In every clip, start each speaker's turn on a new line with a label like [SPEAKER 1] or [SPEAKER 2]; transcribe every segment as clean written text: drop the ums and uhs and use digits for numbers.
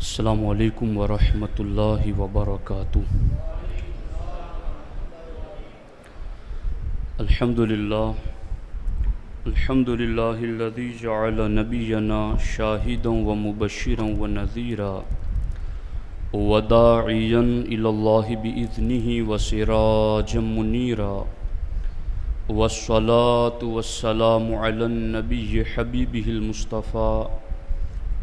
[SPEAKER 1] السلام علیکم ورحمۃ اللہ وبرکاتہ۔ الحمد للہ الذی جعل نبینا شاہدا ومبشرا ونذیرا وداعیا الی اللہ بإذنہ وسراجا منیرا، والصلاة والسلام علی النبی حبیبہ المصطفیٰ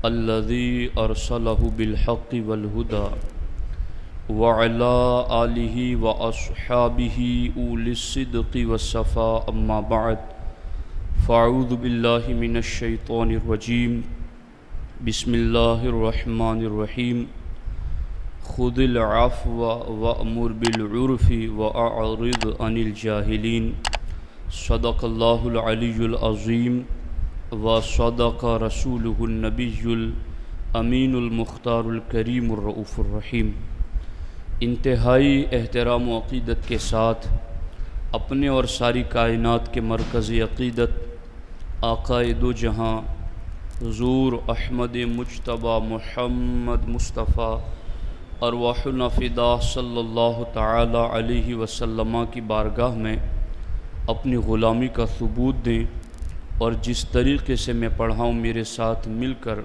[SPEAKER 1] الذي أرسله بالحق والهدى وعلى آله وأصحابه أولي الصدق والصفاء، أما بعد فأعوذ بالله من الشيطان الرجيم، بسم الله الرحمن الرحيم، خذ العفو وأمر بالعرف وأعرض عن الجاهلين، صدق الله العلي العظيم وصدق رسوله النبی الامین المختار الکریم الرؤوف الرحیم۔ انتہائی احترام و عقیدت کے ساتھ اپنے اور ساری کائنات کے مرکزی عقیدت آقائے دو جہاں حضور احمد مجتبی محمد مصطفیٰ ارواحنا فدا صلی اللہ تعالی علیہ وسلم کی بارگاہ میں اپنی غلامی کا ثبوت دیں، اور جس طریقے سے میں پڑھاؤں میرے ساتھ مل کر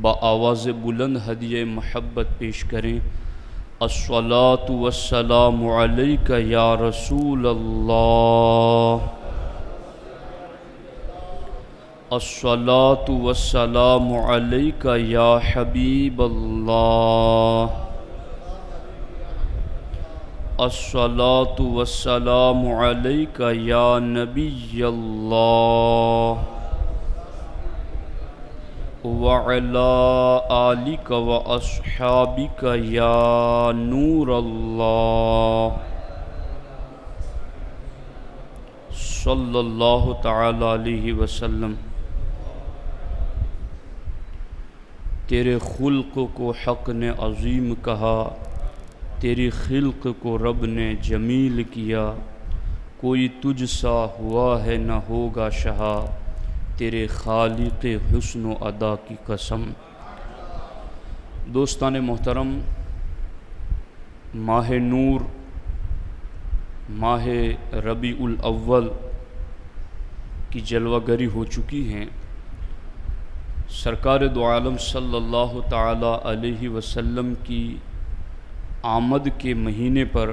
[SPEAKER 1] بآواز بلند ہدیہ محبت پیش کریں۔ الصلاۃ والسلام علیک یا رسول اللہ، الصلاۃ والسلام علیک یا حبیب اللہ، الصلاۃ والسلام علیک یا نبی اللہ، وعلی آلک واصحابک یا نور اللہ، صلی اللہ تعالی علیہ وسلم۔ تیرے خلق کو حق نے عظیم کہا، تیری خلق کو رب نے جمیل کیا، کوئی تجھ سا ہوا ہے نہ ہوگا شہا، تیرے خالق حسن و ادا کی قسم۔ دوستان محترم، ماہ نور، ماہ ربیع الاول کی جلوہ گری ہو چکی ہیں۔ سرکار دو عالم صلی اللہ تعالی علیہ وسلم کی آمد کے مہینے پر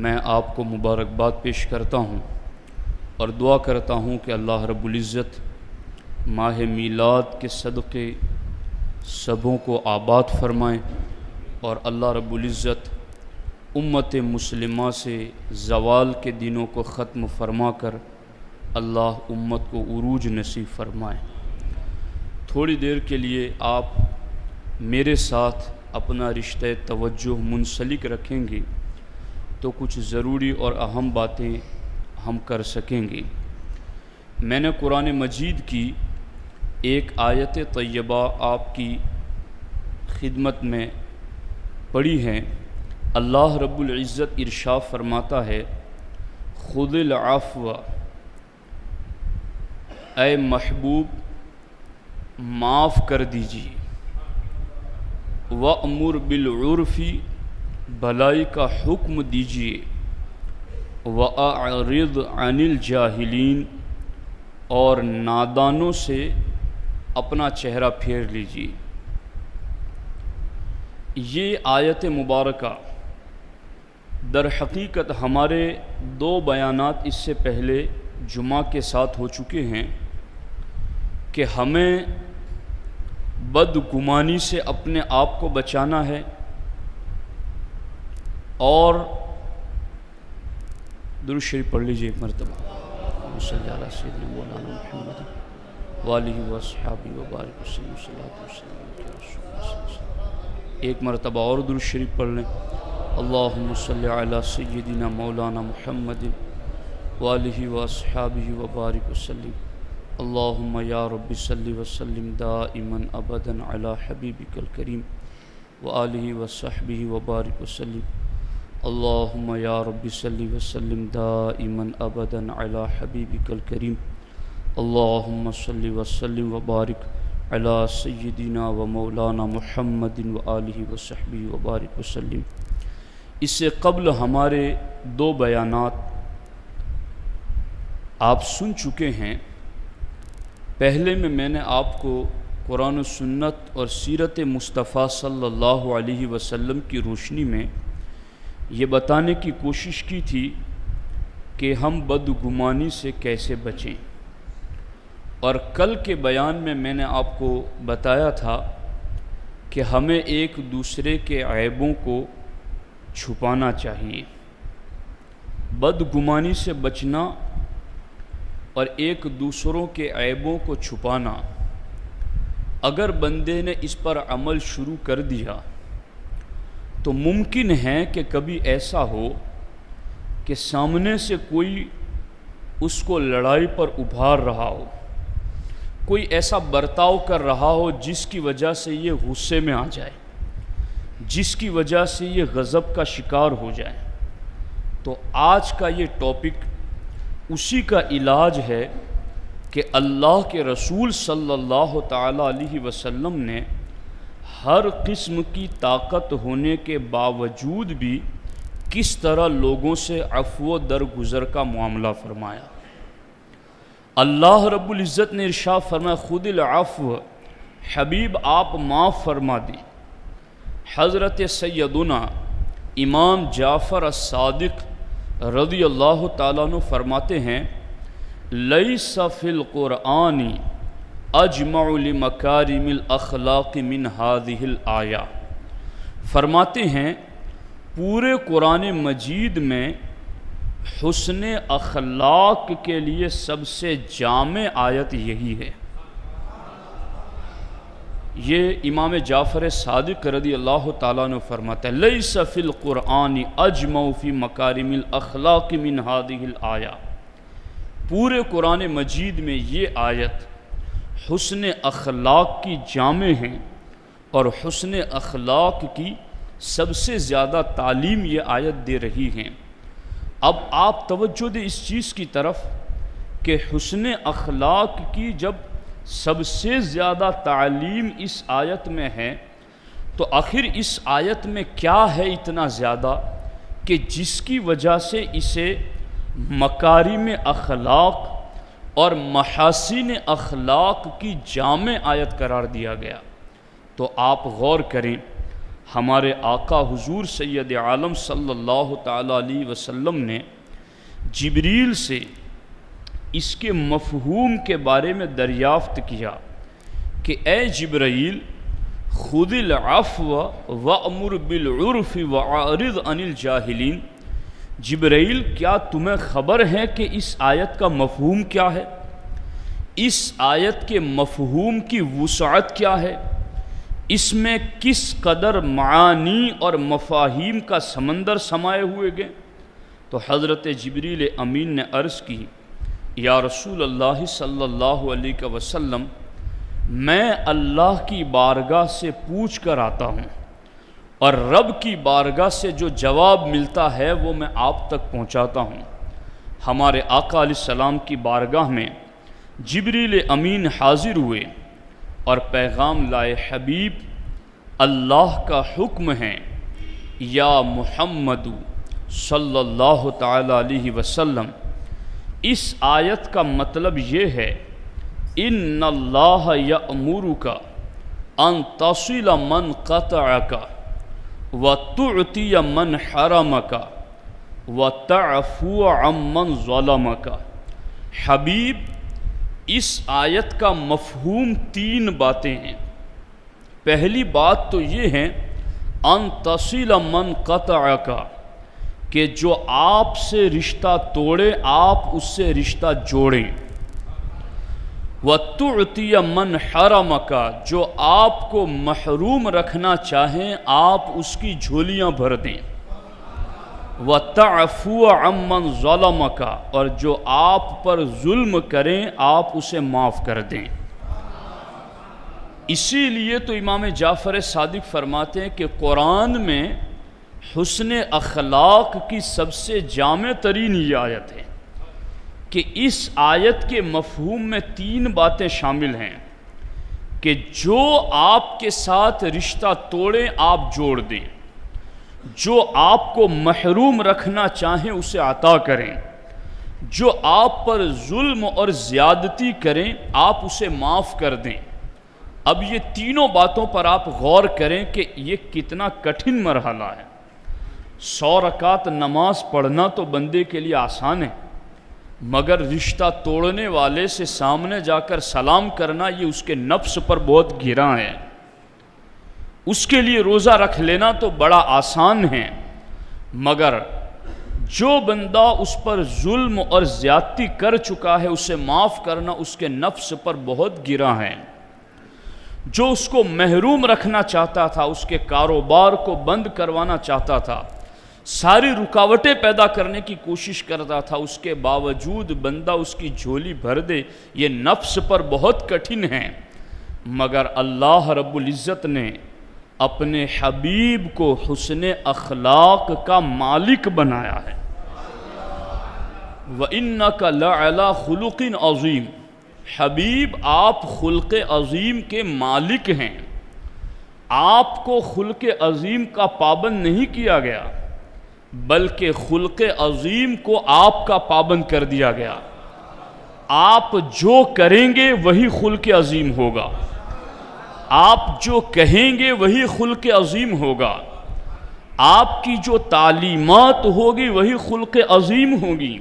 [SPEAKER 1] میں آپ کو مبارکباد پیش کرتا ہوں اور دعا کرتا ہوں کہ اللہ رب العزت ماہ میلاد کے صدقے سبوں کو آباد فرمائیں، اور اللہ رب العزت امت مسلمہ سے زوال کے دنوں کو ختم فرما کر اللہ امت کو عروج نصیب فرمائیں۔ تھوڑی دیر کے لیے آپ میرے ساتھ اپنا رشتہ توجہ منسلک رکھیں گے تو کچھ ضروری اور اہم باتیں ہم کر سکیں گے۔ میں نے قرآن مجید کی ایک آیت طیبہ آپ کی خدمت میں پڑھی ہے۔ اللہ رب العزت ارشاد فرماتا ہے، خذ العفو، اے محبوب معاف کر دیجیے، وَأْمُرْ بِالْعُرْفِ، بھلائی کا حکم دیجیے، وَأَعْرِضْ عَنِ الْجَاهِلِينَ، اور نادانوں سے اپنا چہرہ پھیر لیجیے۔ یہ آیت مبارکہ در حقیقت ہمارے دو بیانات اس سے پہلے جمعہ کے ساتھ ہو چکے ہیں کہ ہمیں بدگمانی سے اپنے آپ کو بچانا ہے، اور درود شریف پڑھ لیجیے ایک مرتبہ، صلی علی سیدنا مولانا محمد وآلہ وصحبہ وبارک وسلم، صلاۃ وسلام علی رسول اللہ صلی اللہ علیہ وسلم۔ ایک مرتبہ اور درود شریف پڑھ لیں، اللہم صلی علی سیدنا مولانا محمد وآلہ وصحبہ وبارک وسلم، اللہم یا رب صلی وسلم دائما ابدا علی حبیبک الکریم وآلہ وصحبہ وبارک وسلم، اللہم یا رب صلی وسلم دائما ابدا علی حبیبک الکریم، اللہم صلی وسلم وبارک علی سیدنا و مولانا محمد و آلہ و صحبہ و بارک وسلم۔ اس سے قبل ہمارے 2 بیانات آپ سن چکے ہیں۔ پہلے میں نے آپ کو قرآن و سنت اور سیرت مصطفیٰ صلی اللہ علیہ وسلم کی روشنی میں یہ بتانے کی کوشش کی تھی کہ ہم بدگمانی سے کیسے بچیں، اور کل کے بیان میں نے آپ کو بتایا تھا کہ ہمیں ایک دوسرے کے عیبوں کو چھپانا چاہیے۔ بدگمانی سے بچنا اور ایک دوسروں کے عیبوں کو چھپانا، اگر بندے نے اس پر عمل شروع کر دیا تو ممکن ہے کہ کبھی ایسا ہو کہ سامنے سے کوئی اس کو لڑائی پر ابھار رہا ہو، کوئی ایسا برتاؤ کر رہا ہو جس کی وجہ سے یہ غصے میں آ جائے، جس کی وجہ سے یہ غضب کا شکار ہو جائے۔ تو آج کا یہ ٹاپک اسی کا علاج ہے کہ اللہ کے رسول صلی اللہ تعالیٰ علیہ وسلم نے ہر قسم کی طاقت ہونے کے باوجود بھی کس طرح لوگوں سے عفو و درگزر کا معاملہ فرمایا۔ اللہ رب العزت نے ارشاد فرمایا خذ العفو، حبیب آپ معاف فرما دیں۔ حضرت سیدنا امام جعفر الصادق رضی اللہ تعالیٰ عنہ فرماتے ہیں لیس فی القرآن اجمع لمکارم الاخلاق من هذه الآیہ، فرماتے ہیں پورے قرآن مجید میں حسن اخلاق کے لیے سب سے جامع آیت یہی ہے۔ یہ امام جعفر صادق رضی اللہ تعالیٰ عنہ فرماتا ہے لیس فی القرآن اجمع فی مکارم الاخلاق من هذه الآیہ، پورے قرآن مجید میں یہ آیت حسن اخلاق کی جامع ہیں اور حسن اخلاق کی سب سے زیادہ تعلیم یہ آیت دے رہی ہیں۔ اب آپ توجہ دیں اس چیز کی طرف کہ حسن اخلاق کی جب سب سے زیادہ تعلیم اس آیت میں ہے تو آخر اس آیت میں کیا ہے اتنا زیادہ کہ جس کی وجہ سے اسے مکارم اخلاق اور محاسن اخلاق کی جامع آیت قرار دیا گیا۔ تو آپ غور کریں، ہمارے آقا حضور سید عالم صلی اللہ تعالیٰ علیہ وسلم نے جبریل سے اس کے مفہوم کے بارے میں دریافت کیا کہ اے جبرائیل خذ العفو وامر بالعرف واعرض عن الجاہلین، جبرائیل کیا تمہیں خبر ہے کہ اس آیت کا مفہوم کیا ہے؟ اس آیت کے مفہوم کی وسعت کیا ہے؟ اس میں کس قدر معانی اور مفاہیم کا سمندر سمائے ہوئے گئے؟ تو حضرت جبریل امین نے عرض کی یا رسول اللہ صلی اللہ علیہ وسلم، میں اللہ کی بارگاہ سے پوچھ کر آتا ہوں اور رب کی بارگاہ سے جو جواب ملتا ہے وہ میں آپ تک پہنچاتا ہوں۔ ہمارے آقا علیہ السلام کی بارگاہ میں جبریل امین حاضر ہوئے اور پیغام لائے حبیب اللہ کا حکم ہے یا محمد صلی اللہ تعالیٰ علیہ وسلم، اس آیت کا مطلب یہ ہے ان اللہ یأمرک ان تصل من قطعک وتعطی من حرمک وتعفو عمن ظلمک۔ حبیب اس آیت کا مفہوم 3 باتیں ہیں۔ پہلی بات تو یہ ہے ان تصل من قطعک، کہ جو آپ سے رشتہ توڑے آپ اس سے رشتہ جوڑیں، وَتُعْتِيَ مَنْ حَرَمَكَ، جو آپ کو محروم رکھنا چاہیں آپ اس کی جھولیاں بھر دیں، وَتَعْفُوَ عَمَّنْ ظَلَمَكَ، اور جو آپ پر ظلم کریں آپ اسے معاف کر دیں۔ اسی لیے تو امام جعفر صادق فرماتے ہیں کہ قرآن میں حسن اخلاق کی سب سے جامع ترین یہ آیت ہے کہ اس آیت کے مفہوم میں 3 باتیں شامل ہیں۔ کہ جو آپ کے ساتھ رشتہ توڑیں آپ جوڑ دیں، جو آپ کو محروم رکھنا چاہیں اسے عطا کریں، جو آپ پر ظلم اور زیادتی کریں آپ اسے معاف کر دیں۔ اب یہ تینوں باتوں پر آپ غور کریں کہ یہ کتنا کٹھن مرحلہ ہے۔ 100 رکعت نماز پڑھنا تو بندے کے لیے آسان ہے، مگر رشتہ توڑنے والے سے سامنے جا کر سلام کرنا یہ اس کے نفس پر بہت گراں ہے۔ اس کے لیے روزہ رکھ لینا تو بڑا آسان ہے، مگر جو بندہ اس پر ظلم اور زیادتی کر چکا ہے اسے معاف کرنا اس کے نفس پر بہت گراں ہے۔ جو اس کو محروم رکھنا چاہتا تھا، اس کے کاروبار کو بند کروانا چاہتا تھا، ساری رکاوٹیں پیدا کرنے کی کوشش کرتا تھا، اس کے باوجود بندہ اس کی جھولی بھر دے، یہ نفس پر بہت کٹھن ہے، مگر اللہ رب العزت نے اپنے حبیب کو حسن اخلاق کا مالک بنایا ہے۔ وَإِنَّكَ لَعَلَىٰ خُلُقٍ عَظِيمٍ، حبیب آپ خلق عظیم کے مالک ہیں۔ آپ کو خلق عظیم کا پابند نہیں کیا گیا، بلکہ خلق عظیم کو آپ کا پابند کر دیا گیا۔ آپ جو کریں گے وہی خلق عظیم ہوگا، آپ جو کہیں گے وہی خلق عظیم ہوگا، آپ کی جو تعلیمات ہوگی وہی خلق عظیم ہوگی۔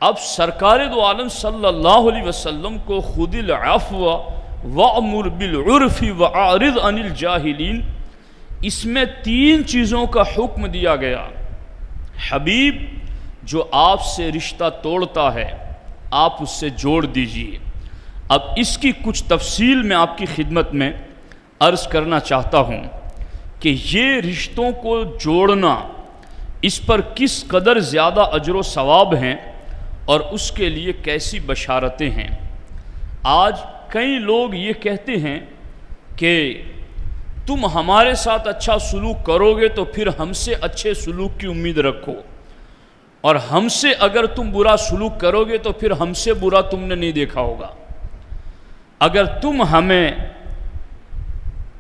[SPEAKER 1] اب سرکار دو عالم صلی اللہ علیہ وسلم کو خذ العفو وأمر بالعرف وأعرض عن الجاہلین، اس میں 3 چیزوں کا حکم دیا گیا۔ حبیب جو آپ سے رشتہ توڑتا ہے آپ اس سے جوڑ دیجئے۔ اب اس کی کچھ تفصیل میں آپ کی خدمت میں عرض کرنا چاہتا ہوں کہ یہ رشتوں کو جوڑنا، اس پر کس قدر زیادہ اجر و ثواب ہیں اور اس کے لیے کیسی بشارتیں ہیں۔ آج کئی لوگ یہ کہتے ہیں کہ تم ہمارے ساتھ اچھا سلوک کرو گے تو پھر ہم سے اچھے سلوک کی امید رکھو، اور ہم سے اگر تم برا سلوک کرو گے تو پھر ہم سے برا تم نے نہیں دیکھا ہوگا۔ اگر تم ہمیں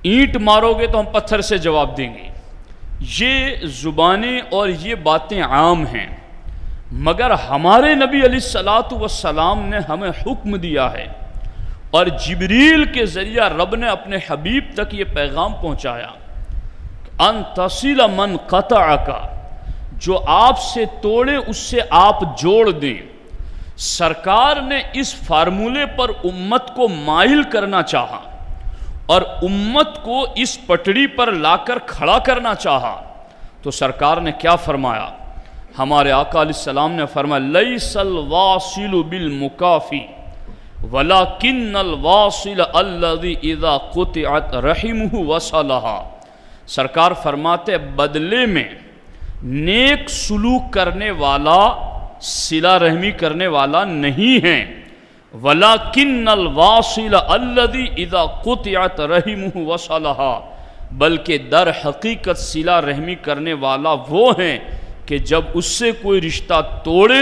[SPEAKER 1] اینٹ مارو گے تو ہم پتھر سے جواب دیں گے۔ یہ زبانیں اور یہ باتیں عام ہیں، مگر ہمارے نبی علیہ الصلاۃ والسلام نے ہمیں حکم دیا ہے، اور جبریل کے ذریعہ رب نے اپنے حبیب تک یہ پیغام پہنچایا، ان تصل من قطعک، جو آپ سے توڑے اس سے آپ جوڑ دیں۔ سرکار نے اس فارمولے پر امت کو مائل کرنا چاہا اور امت کو اس پٹڑی پر لا کر کھڑا کرنا چاہا، تو سرکار نے کیا فرمایا؟ ہمارے آقا علیہ السلام نے فرمایا لیس الواصل بالمکافی ولکن الواصل الذی اذا قطعت رحمہ وصلہا۔ سرکار فرماتے بدلے میں نیک سلوک کرنے والا صلہ رحمی کرنے والا نہیں ہے، وَلَكِنَّ الْوَاصِلَ الَّذِي إِذَا قُطِعَتْ رَحِمُهُ وَصَلَهَا، بلکہ در حقیقت صلہ رحمی کرنے والا وہ ہیں کہ جب اس سے کوئی رشتہ توڑے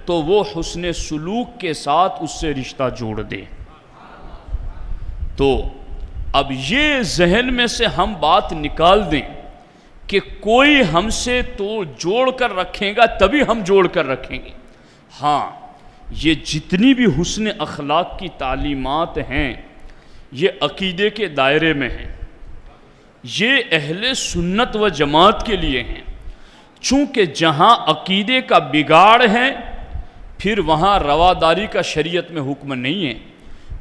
[SPEAKER 1] تو وہ حسن سلوک کے ساتھ اس سے رشتہ جوڑ دے۔ تو اب یہ ذہن میں سے ہم بات نکال دیں کہ کوئی ہم سے تو جوڑ کر رکھیں گا تبھی ہم جوڑ کر رکھیں گے۔ ہاں، یہ جتنی بھی حسن اخلاق کی تعلیمات ہیں یہ عقیدے کے دائرے میں ہیں، یہ اہل سنت و جماعت کے لیے ہیں، چونکہ جہاں عقیدے کا بگاڑ ہے پھر وہاں رواداری کا شریعت میں حکم نہیں ہے،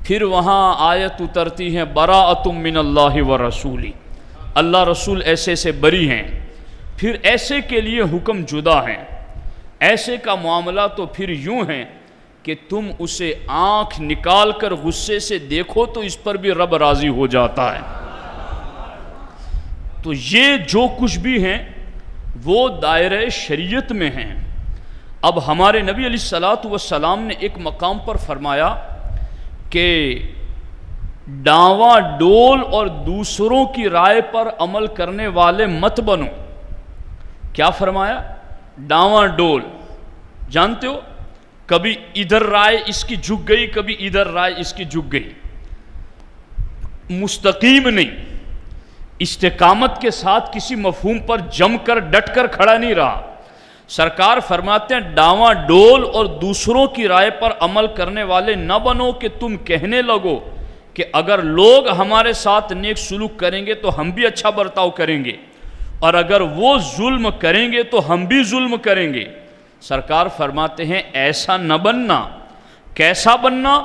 [SPEAKER 1] پھر وہاں آیت اترتی ہے براءۃ من اللہ ورسولہ، اللہ رسول ایسے سے بری ہیں، پھر ایسے کے لیے حکم جدا ہیں۔ ایسے کا معاملہ تو پھر یوں ہے کہ تم اسے آنکھ نکال کر غصے سے دیکھو تو اس پر بھی رب راضی ہو جاتا ہے۔ تو یہ جو کچھ بھی ہیں وہ دائرہ شریعت میں ہیں۔ اب ہمارے نبی علیہ الصلاۃ والسلام نے ایک مقام پر فرمایا کہ ڈاواں ڈول اور دوسروں کی رائے پر عمل کرنے والے مت بنو۔ کیا فرمایا؟ ڈاواں ڈول، جانتے ہو کبھی ادھر رائے اس کی جھک گئی، کبھی ادھر رائے اس کی جھک گئی۔ مستقیم نہیں، استقامت کے ساتھ کسی مفہوم پر جم کر ڈٹ کر کھڑا نہیں رہا۔ سرکار فرماتے ہیں ڈاواں ڈول اور دوسروں کی رائے پر عمل کرنے والے نہ بنو کہ تم کہنے لگو کہ اگر لوگ ہمارے ساتھ نیک سلوک کریں گے تو ہم بھی اچھا برتاؤ کریں گے، اور اگر وہ ظلم کریں گے تو ہم بھی ظلم کریں گے۔ سرکار فرماتے ہیں ایسا نہ بننا۔ کیسا بننا؟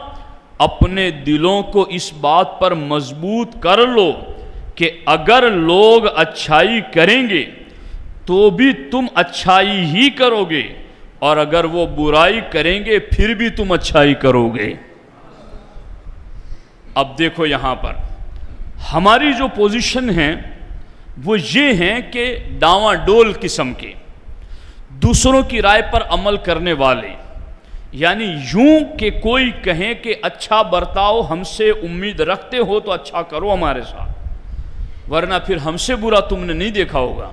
[SPEAKER 1] اپنے دلوں کو اس بات پر مضبوط کر لو کہ اگر لوگ اچھائی کریں گے تو بھی تم اچھائی ہی کرو گے، اور اگر وہ برائی کریں گے پھر بھی تم اچھائی کرو گے۔ اب دیکھو یہاں پر ہماری جو پوزیشن ہے وہ یہ ہیں کہ ڈاواں ڈول قسم کے، دوسروں کی رائے پر عمل کرنے والے، یعنی یوں کہ کوئی کہیں کہ اچھا برتاؤ ہم سے امید رکھتے ہو تو اچھا کرو ہمارے ساتھ، ورنہ پھر ہم سے برا تم نے نہیں دیکھا ہوگا۔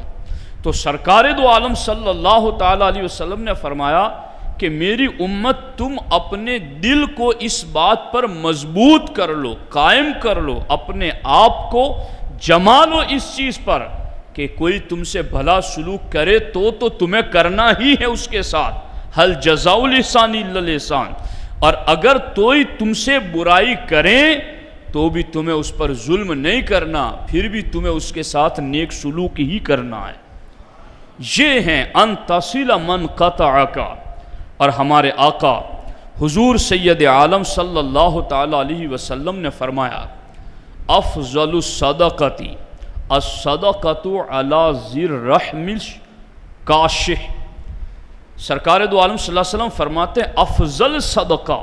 [SPEAKER 1] تو سرکار دو عالم صلی اللہ تعالیٰ علیہ وسلم نے فرمایا کہ میری امت تم اپنے دل کو اس بات پر مضبوط کر لو، قائم کر لو، اپنے آپ کو جما لو اس چیز پر کہ کوئی تم سے بھلا سلوک کرے تو تمہیں کرنا ہی ہے اس کے ساتھ، حل جزاء الاحسان الا الاحسان، اور اگر کوئی تم سے برائی کرے تو بھی تمہیں اس پر ظلم نہیں کرنا، پھر بھی تمہیں اس کے ساتھ نیک سلوک ہی کرنا ہے۔ یہ ہیں ان تصل من قطعک، اور ہمارے آقا حضور سید عالم صلی اللہ تعالیٰ علیہ وسلم نے فرمایا افضل الصدقۃ الصدقۃ علی ذی الرحم الکاشح۔ سرکار دو عالم صلی اللہ علیہ وسلم فرماتے ہیں افضل صدقہ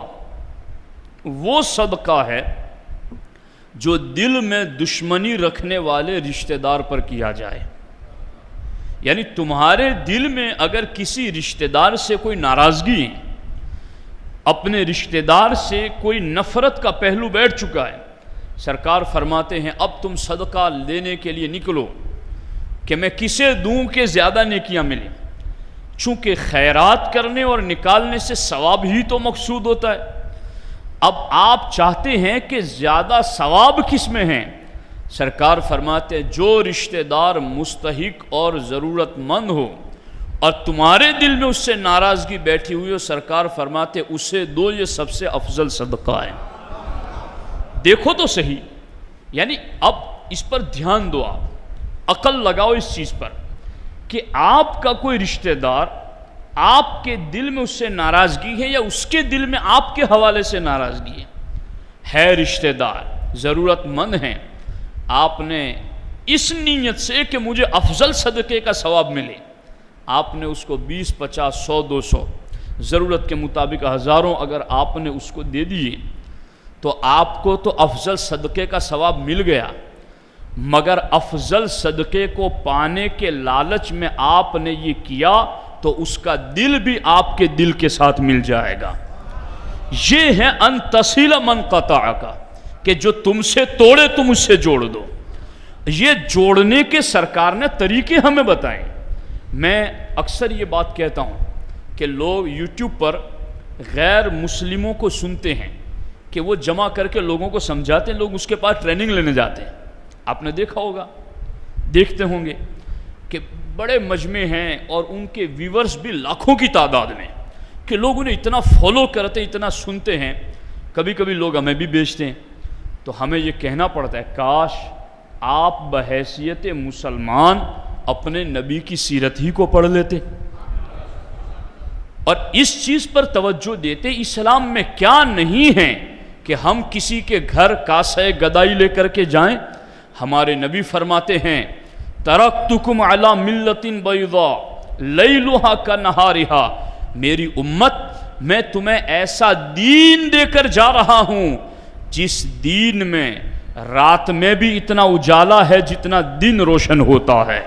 [SPEAKER 1] وہ صدقہ ہے جو دل میں دشمنی رکھنے والے رشتہ دار پر کیا جائے۔ یعنی تمہارے دل میں اگر کسی رشتہ دار سے کوئی ناراضگی ہے، اپنے رشتہ دار سے کوئی نفرت کا پہلو بیٹھ چکا ہے، سرکار فرماتے ہیں اب تم صدقہ لینے کے لیے نکلو کہ میں کسے دوں کہ زیادہ نیکیاں ملیں، چونکہ خیرات کرنے اور نکالنے سے ثواب ہی تو مقصود ہوتا ہے۔ اب آپ چاہتے ہیں کہ زیادہ ثواب کس میں ہیں؟ سرکار فرماتے ہیں جو رشتہ دار مستحق اور ضرورت مند ہو اور تمہارے دل میں اس سے ناراضگی بیٹھی ہوئی ہو، سرکار فرماتے ہیں اسے دو، یہ سب سے افضل صدقہ ہے۔ دیکھو تو صحیح، یعنی اب اس پر دھیان دو، آپ عقل لگاؤ اس چیز پر کہ آپ کا کوئی رشتہ دار آپ کے دل میں اس سے ناراضگی ہے یا اس کے دل میں آپ کے حوالے سے ناراضگی ہے رشتہ دار ضرورت مند ہیں، آپ نے اس نیت سے کہ مجھے افضل صدقے کا ثواب ملے، آپ نے اس کو 20، 50، 100، 200 ضرورت کے مطابق ہزاروں اگر آپ نے اس کو دے دیے تو آپ کو تو افضل صدقے کا ثواب مل گیا، مگر افضل صدقے کو پانے کے لالچ میں آپ نے یہ کیا تو اس کا دل بھی آپ کے دل کے ساتھ مل جائے گا۔ یہ ہے ان تصل من قطعک، کہ جو تم سے توڑے تم اس سے جوڑ دو۔ یہ جوڑنے کے سرکار نے طریقے ہمیں بتائیں۔ میں اکثر یہ بات کہتا ہوں کہ لوگ یوٹیوب پر غیر مسلموں کو سنتے ہیں کہ وہ جمع کر کے لوگوں کو سمجھاتے ہیں، لوگ اس کے پاس ٹریننگ لینے جاتے ہیں۔ آپ نے دیکھا ہوگا، دیکھتے ہوں گے کہ بڑے مجمع ہیں اور ان کے ویورز بھی لاکھوں کی تعداد میں، کہ لوگ انہیں اتنا فالو کرتے ہیں، اتنا سنتے ہیں، کبھی کبھی لوگ ہمیں بھی بیچتے ہیں۔ تو ہمیں یہ کہنا پڑتا ہے کاش آپ بحیثیت مسلمان اپنے نبی کی سیرت ہی کو پڑھ لیتے اور اس چیز پر توجہ دیتے اسلام میں کیا نہیں ہے کہ ہم کسی کے گھر کاسے گدائی لے کر کے جائیں۔ ہمارے نبی فرماتے ہیں ترکتکم علی ملت بیضاء لیلھا کنہارھا، میری امت میں تمہیں ایسا دین دے کر جا رہا ہوں جس دین میں رات میں بھی اتنا اجالا ہے جتنا دن روشن ہوتا ہے۔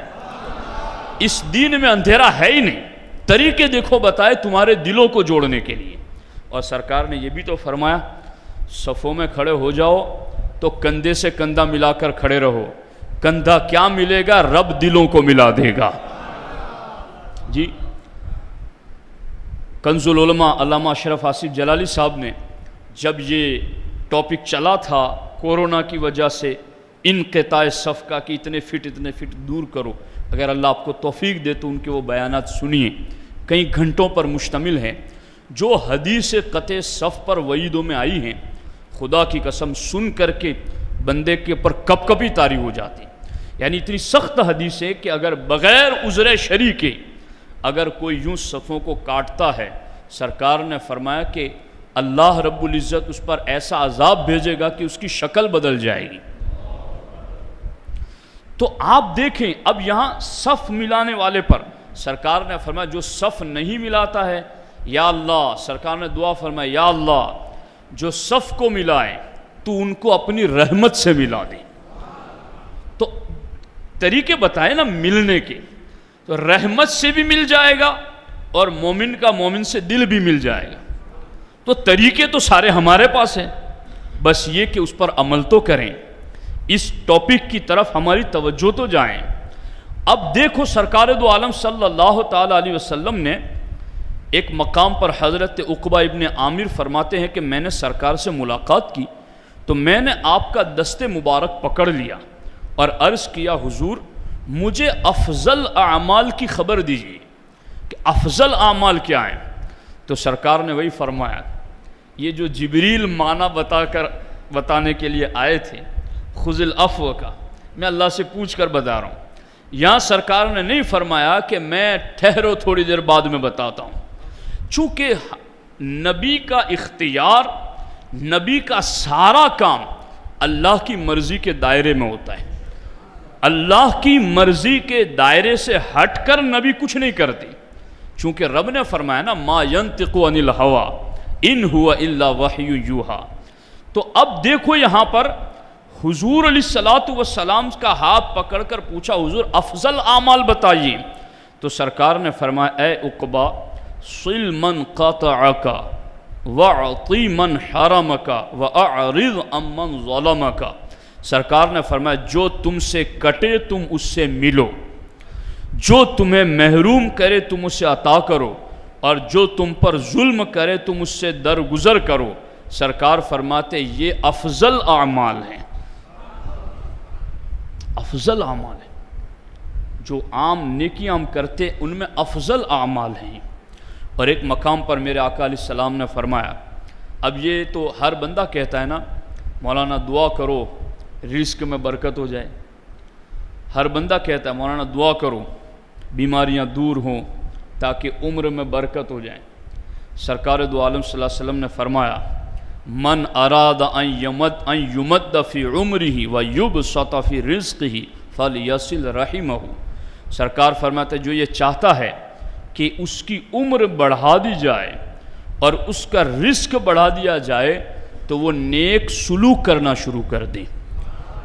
[SPEAKER 1] اس دین میں اندھیرا ہے ہی نہیں۔ طریقے دیکھو بتائے تمہارے دلوں کو جوڑنے کے لیے، اور سرکار نے یہ بھی تو فرمایا صفوں میں کھڑے ہو جاؤ تو کندھے سے کندھا ملا کر کھڑے رہو، کندھا کیا ملے گا؟ رب دلوں کو ملا دے گا۔ جی کنز العلماء علامہ اشرف آصف جلالی صاحب نے جب یہ ٹاپک چلا تھا کورونا کی وجہ سے انقطاع صف کا کہ اتنے فٹ دور کرو، اگر اللہ آپ کو توفیق دے تو ان کے وہ بیانات سنیے، کئی گھنٹوں پر مشتمل ہیں، جو حدیث قطع صف پر وعیدوں میں آئی ہیں، خدا کی قسم سن کر کے بندے کے اوپر کپ کپی طاری ہو جاتی، یعنی اتنی سخت حدیث ہے کہ اگر بغیر عذر شرعی کے اگر کوئی یوں صفوں کو کاٹتا ہے، سرکار نے فرمایا کہ اللہ رب العزت اس پر ایسا عذاب بھیجے گا کہ اس کی شکل بدل جائے گی۔ تو آپ دیکھیں اب یہاں صف ملانے والے پر سرکار نے فرمایا جو صف نہیں ملاتا ہے، یا اللہ، سرکار نے دعا فرمایا یا اللہ جو صف کو ملائے تو ان کو اپنی رحمت سے ملا دے۔ تو طریقے بتائے نا ملنے کے، تو رحمت سے بھی مل جائے گا اور مومن کا مومن سے دل بھی مل جائے گا۔ تو طریقے تو سارے ہمارے پاس ہیں، بس یہ کہ اس پر عمل تو کریں، اس ٹاپک کی طرف ہماری توجہ تو جائیں۔ اب دیکھو سرکار دو عالم صلی اللہ تعالیٰ علیہ وسلم نے ایک مقام پر حضرت عقبہ ابن عامر فرماتے ہیں کہ میں نے سرکار سے ملاقات کی تو میں نے آپ کا دست مبارک پکڑ لیا اور عرض کیا حضور مجھے افضل اعمال کی خبر دیجیے کہ افضل اعمال کیا ہیں۔ تو سرکار نے وہی فرمایا، یہ جو جبریل معنی بتانے کے لیے آئے تھے خذ العفو کا، میں اللہ سے پوچھ کر بتا رہا ہوں، یہاں سرکار نے نہیں فرمایا کہ میں ٹھہرو تھوڑی دیر بعد میں بتاتا ہوں، چونکہ نبی کا اختیار، نبی کا سارا کام اللہ کی مرضی کے دائرے میں ہوتا ہے، اللہ کی مرضی کے دائرے سے ہٹ کر نبی کچھ نہیں کرتی، چونکہ رب نے فرمایا نا ما ینطق عن الہوی ان ہوا الا وحی یوحی۔ تو اب دیکھو یہاں پر حضور علیہ السلام کا ہاتھ پکڑ کر پوچھا حضور افضل اعمال بتائیے، تو سرکار نے فرمایا اے عقبہ صل من قطعک واعطی من حرمک واعرض عمن ظلمک۔ سرکار نے فرمایا جو تم سے کٹے تم اس سے ملو، جو تمہیں محروم کرے تم اسے عطا کرو، اور جو تم پر ظلم کرے تم اس سے درگزر کرو۔ سرکار فرماتے یہ افضل اعمال ہیں، افضل اعمال ہیں، جو عام نیکیاں ہم کرتے ان میں افضل اعمال ہیں۔ اور ایک مقام پر میرے آقا علیہ السلام نے فرمایا، اب یہ تو ہر بندہ کہتا ہے نا مولانا دعا کرو رزق میں برکت ہو جائے، ہر بندہ کہتا ہے مولانا دعا کرو بیماریاں دور ہوں تاکہ عمر میں برکت ہو جائے۔ سرکار دو عالم صلی اللہ علیہ وسلم نے فرمایا من اراد ان یمد فی عمرہ ویبسط فی رزقہ فلیصل رحمہ۔ سرکار فرماتے جو یہ چاہتا ہے کہ اس کی عمر بڑھا دی جائے اور اس کا رزق بڑھا دیا جائے تو وہ نیک سلوک کرنا شروع کر دیں،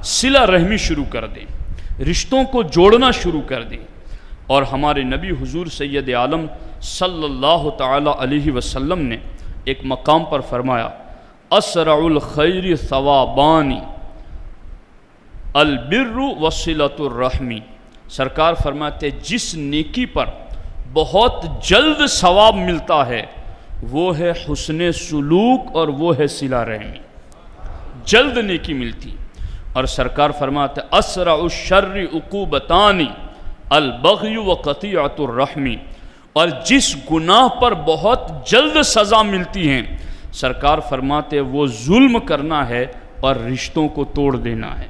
[SPEAKER 1] صلہ رحمی شروع کر دیں، رشتوں کو جوڑنا شروع کر دیں۔ اور ہمارے نبی حضور سید عالم صلی اللہ تعالی علیہ وسلم نے ایک مقام پر فرمایا اسرع الخیر ثوابان البر وصلۃ الرحم۔ سرکار فرماتے جس نیکی پر بہت جلد ثواب ملتا ہے وہ ہے حسن سلوک اور وہ ہے صلہ رحمی، جلد نیکی ملتی۔ اور سرکار فرماتے اسرع الشر عقوبتان البغی وقطیعۃ الرحم۔ اور جس گناہ پر بہت جلد سزا ملتی ہیں سرکار فرماتے وہ ظلم کرنا ہے اور رشتوں کو توڑ دینا ہے،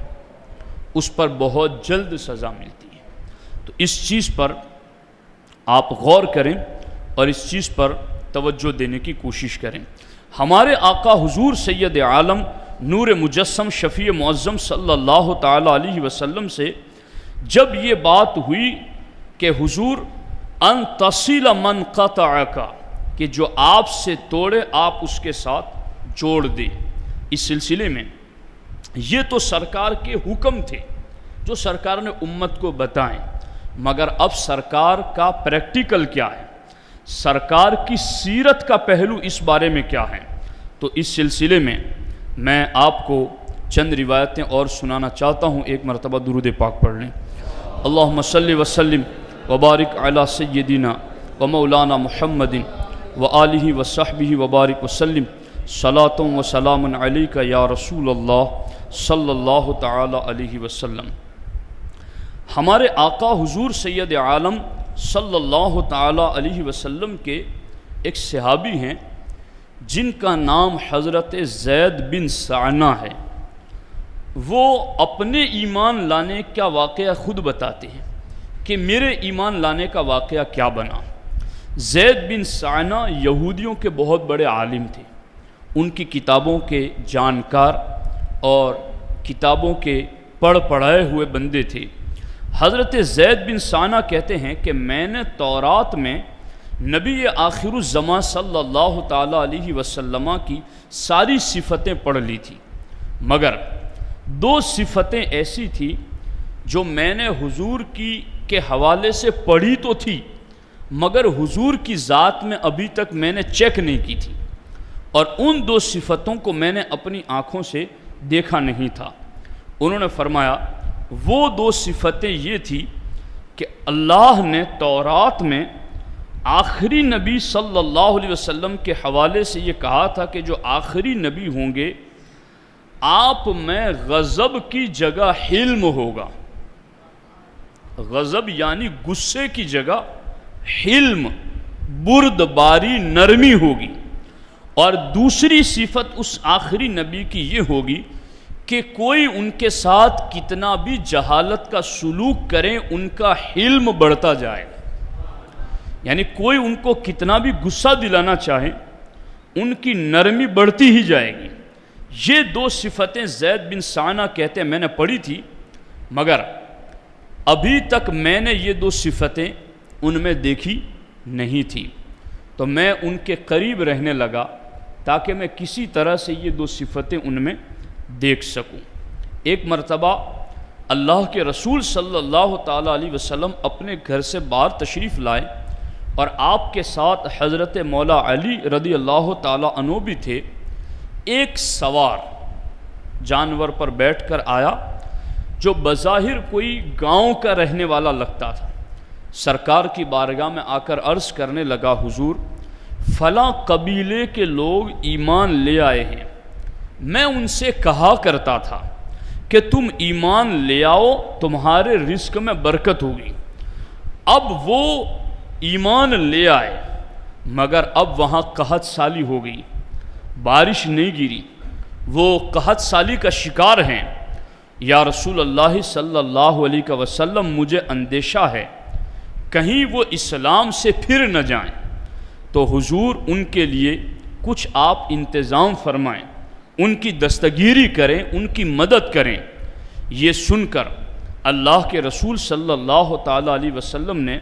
[SPEAKER 1] اس پر بہت جلد سزا ملتی ہے۔ تو اس چیز پر آپ غور کریں اور اس چیز پر توجہ دینے کی کوشش کریں۔ ہمارے آقا حضور سید عالم نور مجسم شفیع معظم صلی اللہ تعالی علیہ وسلم سے جب یہ بات ہوئی کہ حضور ان تصل من قطعک، کہ جو آپ سے توڑے آپ اس کے ساتھ جوڑ دے، اس سلسلے میں یہ تو سرکار کے حکم تھے جو سرکار نے امت کو بتائیں، مگر اب سرکار کا پریکٹیکل کیا ہے، سرکار کی سیرت کا پہلو اس بارے میں کیا ہے۔ تو اس سلسلے میں میں آپ کو چند روایتیں اور سنانا چاہتا ہوں، ایک مرتبہ درود پاک پڑھ لیں۔ اللہم صلی وسلم وبارک علی سیدنا و مولانا محمد وآلہ وصحبہ وبارک وسلم صلاۃ و سلام علیک یا رسول اللہ صلی اللہ تعالی علیہ وسلم۔ ہمارے آقا حضور سید عالم صلی اللہ تعالی علیہ وسلم کے ایک صحابی ہیں جن کا نام حضرت زید بن سعنہ ہے۔ وہ اپنے ایمان لانے کا واقعہ خود بتاتے ہیں کہ میرے ایمان لانے کا واقعہ کیا بنا۔ زید بن سعنہ یہودیوں کے بہت بڑے عالم تھے، ان کی کتابوں کے جانکار اور کتابوں کے پڑھائے ہوئے بندے تھے۔ حضرت زید بن سعنہ کہتے ہیں کہ میں نے تورات میں نبی آخر الزمان صلی اللہ تعالیٰ علیہ وسلم کی ساری صفتیں پڑھ لی تھی، مگر دو صفتیں ایسی تھی جو میں نے حضور کے حوالے سے پڑھی تو تھی، مگر حضور کی ذات میں ابھی تک میں نے چیک نہیں کی تھی، اور ان دو صفتوں کو میں نے اپنی آنکھوں سے دیکھا نہیں تھا۔ انہوں نے فرمایا وہ دو صفتیں یہ تھی کہ اللہ نے تورات میں آخری نبی صلی اللہ علیہ وسلم کے حوالے سے یہ کہا تھا کہ جو آخری نبی ہوں گے آپ میں غضب کی جگہ حلم ہوگا۔ غضب یعنی غصے کی جگہ حلم، بردباری، نرمی ہوگی۔ اور دوسری صفت اس آخری نبی کی یہ ہوگی کہ کوئی ان کے ساتھ کتنا بھی جہالت کا سلوک کریں ان کا حلم بڑھتا جائے گا، یعنی کوئی ان کو کتنا بھی غصہ دلانا چاہے ان کی نرمی بڑھتی ہی جائے گی۔ یہ دو صفتیں زید بن سعنہ کہتے ہیں میں نے پڑھی تھی، مگر ابھی تک میں نے یہ دو صفتیں ان میں دیکھی نہیں تھی، تو میں ان کے قریب رہنے لگا تاکہ میں کسی طرح سے یہ دو صفتیں ان میں دیکھ سکوں۔ ایک مرتبہ اللہ کے رسول صلی اللہ تعالیٰ علیہ وسلم اپنے گھر سے باہر تشریف لائے اور آپ کے ساتھ حضرت مولا علی رضی اللہ تعالیٰ عنہ بھی تھے۔ ایک سوار جانور پر بیٹھ کر آیا جو بظاہر کوئی گاؤں کا رہنے والا لگتا تھا۔ سرکار کی بارگاہ میں آ کر عرض کرنے لگا حضور فلاں قبیلے کے لوگ ایمان لے آئے ہیں، میں ان سے کہا کرتا تھا کہ تم ایمان لے آؤ تمہارے رزق میں برکت ہوگی۔ اب وہ ایمان لے آئے مگر اب وہاں قحط سالی ہو گئی، بارش نہیں گری، وہ قحط سالی کا شکار ہیں۔ یا رسول اللہ صلی اللہ علیہ وسلم مجھے اندیشہ ہے کہیں وہ اسلام سے پھر نہ جائیں، تو حضور ان کے لیے کچھ آپ انتظام فرمائیں، ان کی دستگیری کریں، ان کی مدد کریں۔ یہ سن کر اللہ کے رسول صلی اللہ تعالیٰ علیہ وسلم نے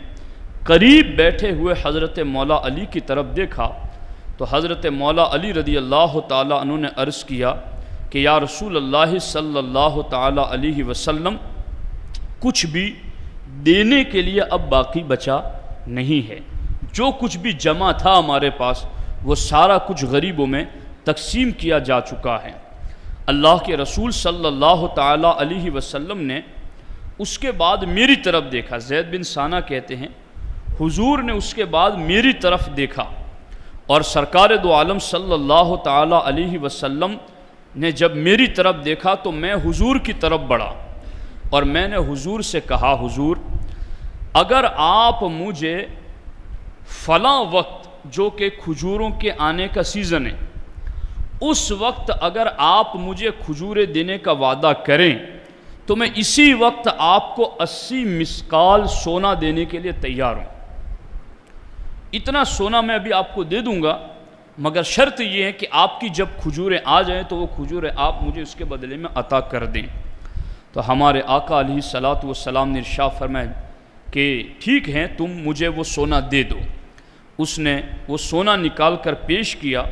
[SPEAKER 1] قریب بیٹھے ہوئے حضرت مولا علی کی طرف دیکھا تو حضرت مولا علی رضی اللہ تعالیٰ عنہ نے عرض کیا کہ یا رسول اللہ صلی اللہ تعالیٰ علیہ وسلم کچھ بھی دینے کے لیے اب باقی بچا نہیں ہے، جو کچھ بھی جمع تھا ہمارے پاس وہ سارا کچھ غریبوں میں تقسیم کیا جا چکا ہے۔ اللہ کے رسول صلی اللہ تعالیٰ علیہ وسلم نے اس کے بعد میری طرف دیکھا، زید بن سعنہ کہتے ہیں حضور نے اس کے بعد میری طرف دیکھا، اور سرکار دو عالم صلی اللہ تعالیٰ علیہ وسلم نے جب میری طرف دیکھا تو میں حضور کی طرف بڑھا اور میں نے حضور سے کہا حضور اگر آپ مجھے فلاں وقت جو کہ کھجوروں کے آنے کا سیزن ہے اس وقت اگر آپ مجھے کھجوریں دینے کا وعدہ کریں تو میں اسی وقت آپ کو 80 مسقال سونا دینے کے لیے تیار ہوں۔ اتنا سونا میں ابھی آپ کو دے دوں گا، مگر شرط یہ ہے کہ آپ کی جب کھجوریں آ جائیں تو وہ کھجوریں آپ مجھے اس کے بدلے میں عطا کر دیں۔ تو ہمارے آقا علیہ الصلوۃ والسلام نے ارشاد فرمایا کہ ٹھیک ہے تم مجھے وہ سونا دے دو۔ اس نے وہ سونا نکال کر پیش کیا،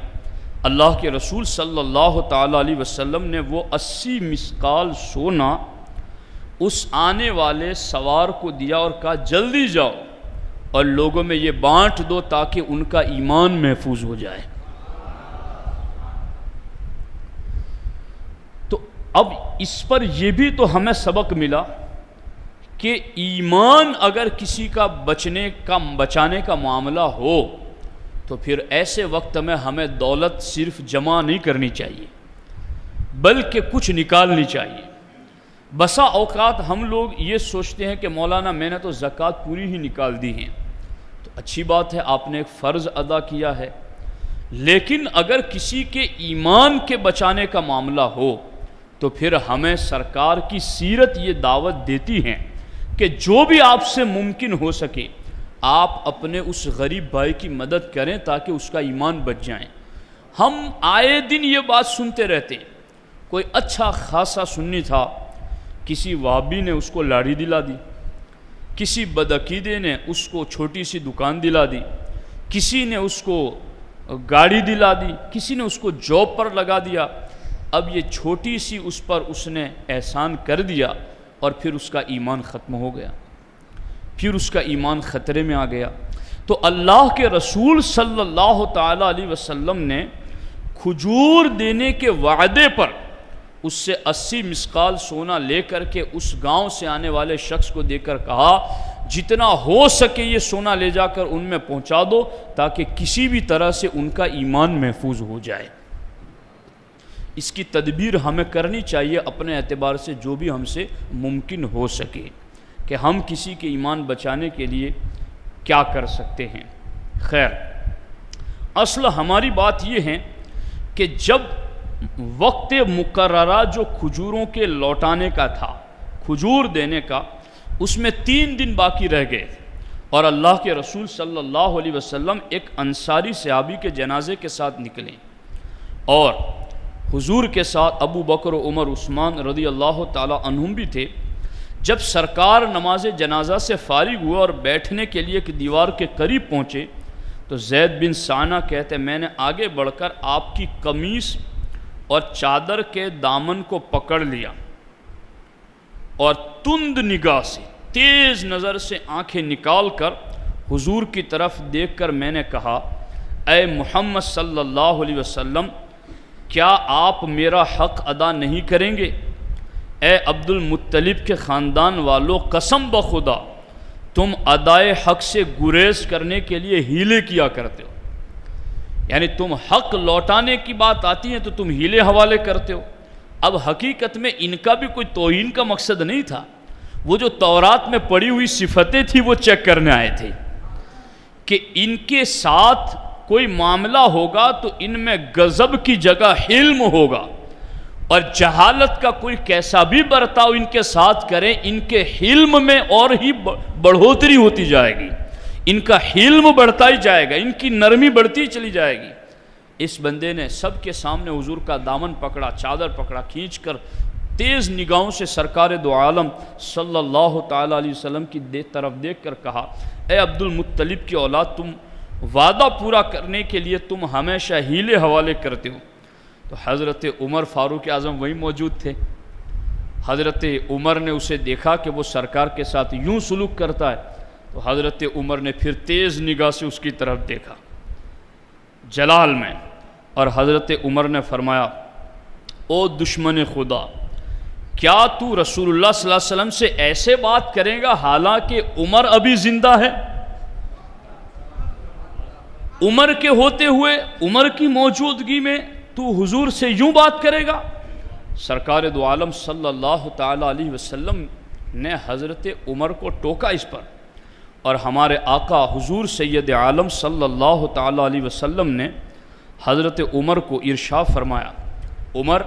[SPEAKER 1] اللہ کے رسول صلی اللہ تعالیٰ علیہ وسلم نے وہ 80 مسقال سونا اس آنے والے سوار کو دیا اور کہا جلدی جاؤ اور لوگوں میں یہ بانٹ دو تاکہ ان کا ایمان محفوظ ہو جائے۔ تو اب اس پر یہ بھی تو ہمیں سبق ملا کہ ایمان اگر کسی کا بچانے کا معاملہ ہو تو پھر ایسے وقت میں ہمیں دولت صرف جمع نہیں کرنی چاہیے، بلکہ کچھ نکالنی چاہیے۔ بسا اوقات ہم لوگ یہ سوچتے ہیں کہ مولانا میں نے تو زکوٰۃ پوری ہی نکال دی ہیں، تو اچھی بات ہے، آپ نے ایک فرض ادا کیا ہے، لیکن اگر کسی کے ایمان کے بچانے کا معاملہ ہو تو پھر ہمیں سرکار کی سیرت یہ دعوت دیتی ہیں کہ جو بھی آپ سے ممکن ہو سکے آپ اپنے اس غریب بھائی کی مدد کریں تاکہ اس کا ایمان بچ جائیں۔ ہم آئے دن یہ بات سنتے رہتے ہیں، کوئی اچھا خاصا سنی تھا، کسی وہابی نے اس کو لاڑھی دلا دی، کسی بدعقیدے نے اس کو چھوٹی سی دکان دلا دی، کسی نے اس کو گاڑی دلا دی، کسی نے اس کو جاب پر لگا دیا۔ اب یہ چھوٹی سی اس پر اس نے احسان کر دیا اور پھر اس کا ایمان ختم ہو گیا، پھر اس کا ایمان خطرے میں آ گیا۔ تو اللہ کے رسول صلی اللہ تعالیٰ علیہ وسلم نے کھجور دینے کے وعدے پر اس سے 80 مسقال سونا لے کر کے اس گاؤں سے آنے والے شخص کو دے کر کہا جتنا ہو سکے یہ سونا لے جا کر ان میں پہنچا دو تاکہ کسی بھی طرح سے ان کا ایمان محفوظ ہو جائے۔ اس کی تدبیر ہمیں کرنی چاہیے اپنے اعتبار سے جو بھی ہم سے ممکن ہو سکے کہ ہم کسی کے ایمان بچانے کے لیے کیا کر سکتے ہیں۔ خیر، اصل ہماری بات یہ ہے کہ جب وقت مقررہ جو کھجوروں کے لوٹانے کا تھا، کھجور دینے کا، اس میں 3 دن باقی رہ گئے اور اللہ کے رسول صلی اللہ علیہ وسلم ایک انصاری صحابی کے جنازے کے ساتھ نکلے اور حضور کے ساتھ ابو بکر و عمر عثمان رضی اللہ تعالی عنہم بھی تھے۔ جب سرکار نماز جنازہ سے فارغ ہوئے اور بیٹھنے کے لیے ایک دیوار کے قریب پہنچے تو زید بن ثانہ کہتے میں نے آگے بڑھ کر آپ کی قمیص اور چادر کے دامن کو پکڑ لیا اور تند نگاہ سے، تیز نظر سے آنکھیں نکال کر حضور کی طرف دیکھ کر میں نے کہا اے محمد صلی اللہ علیہ وسلم، کیا آپ میرا حق ادا نہیں کریں گے؟ اے عبد المطلب کے خاندان والوں، قسم بخدا تم ادائے حق سے گریز کرنے کے لیے ہیلے کیا کرتے ہو، یعنی تم حق لوٹانے کی بات آتی ہے تو تم ہیلے حوالے کرتے ہو۔ اب حقیقت میں ان کا بھی کوئی توہین کا مقصد نہیں تھا، وہ جو تورات میں پڑی ہوئی صفتیں تھی وہ چیک کرنے آئے تھے کہ ان کے ساتھ کوئی معاملہ ہوگا تو ان میں غضب کی جگہ حلم ہوگا، اور جہالت کا کوئی کیسا بھی برتاؤ ان کے ساتھ کریں ان کے حلم میں اور ہی بڑھوتری ہوتی جائے گی، ان کا حلم بڑھتا ہی جائے گا، ان کی نرمی بڑھتی چلی جائے گی۔ اس بندے نے سب کے سامنے حضور کا دامن پکڑا، چادر پکڑا، کھینچ کر تیز نگاہوں سے سرکار دو عالم صلی اللہ تعالیٰ علیہ وسلم کی طرف دیکھ کر کہا اے عبد المطلب کی اولاد، تم وعدہ پورا کرنے کے لیے تم ہمیشہ ہیلے حوالے کرتے ہو۔ تو حضرت عمر فاروق اعظم وہیں موجود تھے۔ حضرت عمر نے اسے دیکھا کہ وہ سرکار کے ساتھ یوں سلوک کرتا ہے تو حضرت عمر نے پھر تیز نگاہ سے اس کی طرف دیکھا جلال میں، اور حضرت عمر نے فرمایا او دشمن خدا، کیا تو رسول اللہ صلی اللہ علیہ وسلم سے ایسے بات کرے گا حالانکہ عمر ابھی زندہ ہے؟ عمر کے ہوتے ہوئے، عمر کی موجودگی میں تو حضور سے یوں بات کرے گا؟ سرکار دو عالم صلی اللہ تعالیٰ علیہ وسلم نے حضرت عمر کو ٹوکا اس پر، اور ہمارے آقا حضور سید عالم صلی اللہ تعالیٰ علیہ وسلم نے حضرت عمر کو ارشاد فرمایا عمر،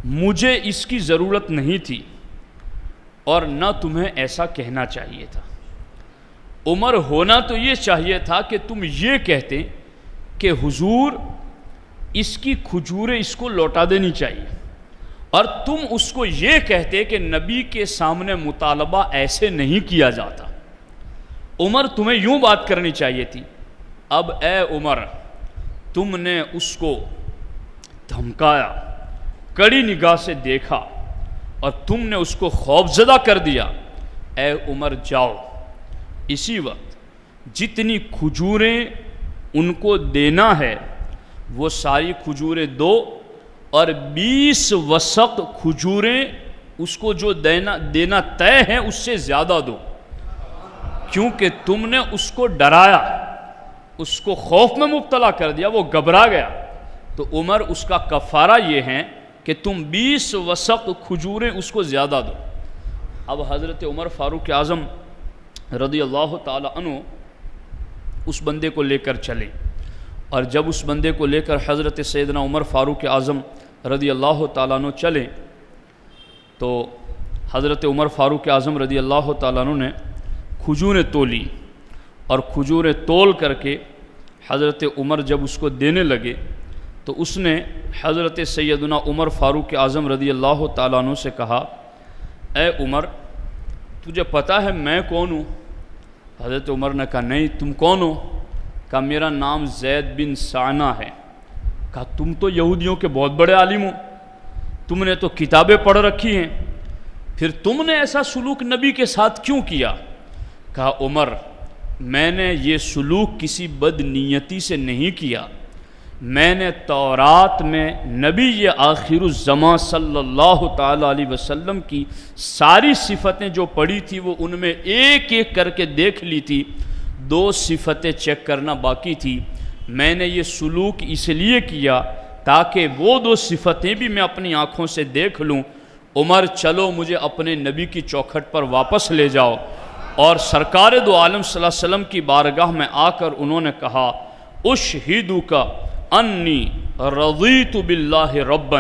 [SPEAKER 1] مجھے اس کی ضرورت نہیں تھی اور نہ تمہیں ایسا کہنا چاہیے تھا۔ عمر، ہونا تو یہ چاہیے تھا کہ تم یہ کہتے کہ حضور اس کی کھجوریں اس کو لوٹا دینی چاہیے، اور تم اس کو یہ کہتے کہ نبی کے سامنے مطالبہ ایسے نہیں کیا جاتا۔ عمر، تمہیں یوں بات کرنی چاہیے تھی۔ اب اے عمر، تم نے اس کو دھمکایا، کڑی نگاہ سے دیکھا اور تم نے اس کو خوفزدہ کر دیا۔ اے عمر جاؤ، اسی وقت جتنی کھجوریں ان کو دینا ہے وہ ساری کھجوریں دو، اور 20 وسق کھجوریں اس کو جو دینا طے ہے اس سے زیادہ دو، کیونکہ تم نے اس کو ڈرایا، اس کو خوف میں مبتلا کر دیا، وہ گھبرا گیا۔ تو عمر، اس کا کفارہ یہ ہے کہ تم 20 وسق کھجوریں اس کو زیادہ دو۔ اب حضرت عمر فاروق اعظم رضی اللہ تعالی عنہ اس بندے کو لے کر چلے، اور جب اس بندے کو لے کر حضرت سیدنا عمر فاروق اعظم رضی اللہ تعالیٰ عنہ چلے تو حضرت عمر فاروق اعظم رضی اللہ تعالیٰ عنہ نے کھجوریں تولی، اور کھجوریں تول کر کے حضرت عمر جب اس کو دینے لگے تو اس نے حضرت سیدنا عمر فاروق اعظم رضی اللہ تعالیٰ عنہ سے کہا، اے عمر تجھے پتہ ہے میں کون ہوں؟ حضرت عمر نے کہا نہیں، تم کون ہو؟ کہا میرا نام زید بن سعنہ ہے۔ کہا تم تو یہودیوں کے بہت بڑے عالم ہو، تم نے تو کتابیں پڑھ رکھی ہیں، پھر تم نے ایسا سلوک نبی کے ساتھ کیوں کیا؟ کہا عمر میں نے یہ سلوک کسی بد نیتی سے نہیں کیا، میں نے تورات میں نبی آخر الزمان صلی اللہ تعالیٰ علیہ وسلم کی ساری صفتیں جو پڑھی تھی وہ ان میں ایک ایک کر کے دیکھ لی تھی، 2 صفتیں چیک کرنا باقی تھی۔ میں نے یہ سلوک اس لیے کیا تاکہ وہ 2 صفتیں بھی میں اپنی آنکھوں سے دیکھ لوں۔ عمر چلو مجھے اپنے نبی کی چوکھٹ پر واپس لے جاؤ۔ اور سرکار دو عالم صلی اللہ علیہ وسلم کی بارگاہ میں آ کر انہوں نے کہا، اشہدک انی رضیت باللہ ربا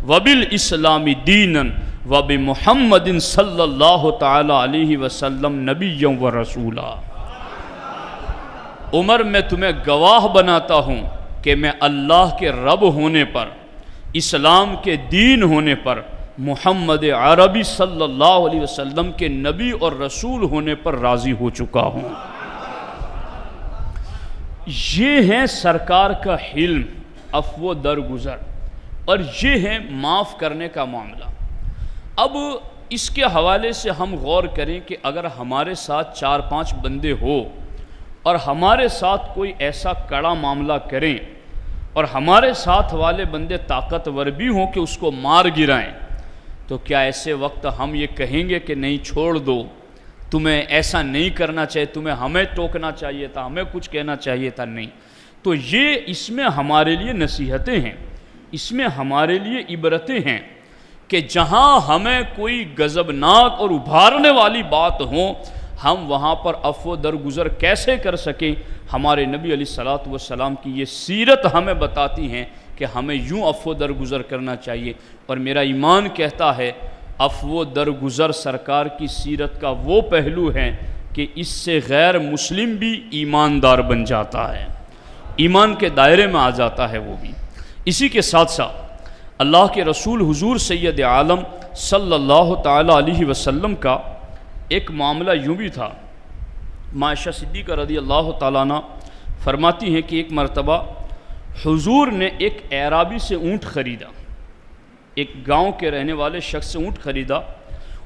[SPEAKER 1] وبالاسلام دینا وبمحمد صلی اللہ تعالی علیہ وسلم نبیا ورسولا۔ عمر میں تمہیں گواہ بناتا ہوں کہ میں اللہ کے رب ہونے پر، اسلام کے دین ہونے پر، محمد عربی صلی اللہ علیہ وسلم کے نبی اور رسول ہونے پر راضی ہو چکا ہوں۔ یہ ہے سرکار کا حلم، عفو درگزر، اور یہ ہے معاف کرنے کا معاملہ۔ اب اس کے حوالے سے ہم غور کریں کہ اگر ہمارے ساتھ 4-5 بندے ہو اور ہمارے ساتھ کوئی ایسا کڑا معاملہ کریں اور ہمارے ساتھ والے بندے طاقتور بھی ہوں کہ اس کو مار گرائیں، تو کیا ایسے وقت ہم یہ کہیں گے کہ نہیں چھوڑ دو، تمہیں ایسا نہیں کرنا چاہیے، تمہیں ہمیں ٹوکنا چاہیے تھا، ہمیں کچھ کہنا چاہیے تھا؟ نہیں۔ تو یہ اس میں ہمارے لیے نصیحتیں ہیں، اس میں ہمارے لیے عبرتیں ہیں کہ جہاں ہمیں کوئی غضبناک اور ابھارنے والی بات ہو ہم وہاں پر عفو درگزر کیسے کر سکیں۔ ہمارے نبی علیہ الصلوۃ والسلام کی یہ سیرت ہمیں بتاتی ہیں کہ ہمیں یوں عفو درگزر کرنا چاہیے، اور میرا ایمان کہتا ہے عفو درگزر سرکار کی سیرت کا وہ پہلو ہے کہ اس سے غیر مسلم بھی ایماندار بن جاتا ہے، ایمان کے دائرے میں آ جاتا ہے وہ بھی۔ اسی کے ساتھ ساتھ اللہ کے رسول حضور سید عالم صلی اللہ تعالیٰ علیہ وسلم کا ایک معاملہ یوں بھی تھا۔ عائشہ صدیقہ رضی اللہ تعالیٰ عنہ فرماتی ہیں کہ ایک مرتبہ حضور نے ایک اعرابی سے اونٹ خریدا، ایک گاؤں کے رہنے والے شخص سے اونٹ خریدا،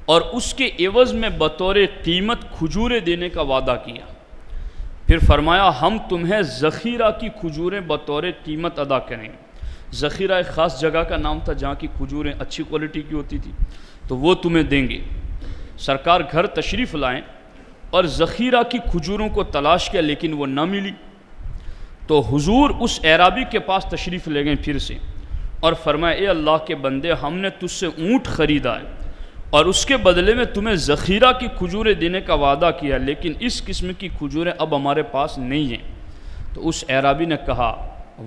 [SPEAKER 1] اور اس کے عوض میں بطور قیمت کھجوریں دینے کا وعدہ کیا۔ پھر فرمایا ہم تمہیں ذخیرہ کی کھجوریں بطور قیمت ادا کریں گے۔ ذخیرہ ایک خاص جگہ کا نام تھا جہاں کی کھجوریں اچھی کوالٹی کی ہوتی تھی، تو وہ تمہیں دیں گے۔ سرکار گھر تشریف لائیں اور ذخیرہ کی کھجوروں کو تلاش کیا لیکن وہ نہ ملی، تو حضور اس اعرابی کے پاس تشریف لے گئے پھر سے، اور فرمایا اے اللہ کے بندے ہم نے تجھ سے اونٹ خریدا ہے اور اس کے بدلے میں تمہیں ذخیرہ کی کھجوریں دینے کا وعدہ کیا، لیکن اس قسم کی کھجوریں اب ہمارے پاس نہیں ہیں۔ تو اس اعرابی نے کہا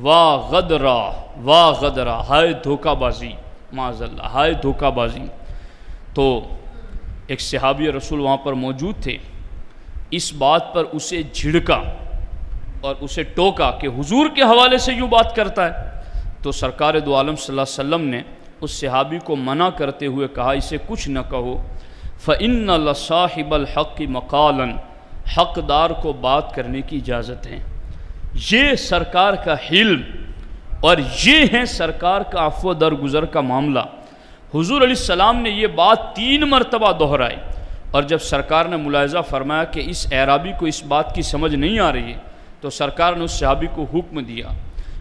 [SPEAKER 1] واہ غدرا، واہ غدرا، ہائے دھوکہ بازی، معاذ اللہ، ہائے دھوکہ بازی۔ تو ایک صحابی رسول وہاں پر موجود تھے، اس بات پر اسے جھڑکا اور اسے ٹوکا کہ حضور کے حوالے سے یوں بات کرتا ہے۔ تو سرکار دو عالم صلی اللہ علیہ وسلم نے اس صحابی کو منع کرتے ہوئے کہا اسے کچھ نہ کہو، فَإِنَّ لَصَاحِبَ الْحَقِّ مَقَالًا، حقدار کو بات کرنے کی اجازت ہے۔ یہ سرکار کا حلم اور یہ ہے سرکار کا عفو درگزر کا معاملہ۔ حضور علیہ السلام نے یہ بات 3 مرتبہ دہرائی، اور جب سرکار نے ملاحظہ فرمایا کہ اس اعرابی کو اس بات کی سمجھ نہیں آ رہی ہے، تو سرکار نے اس صحابی کو حکم دیا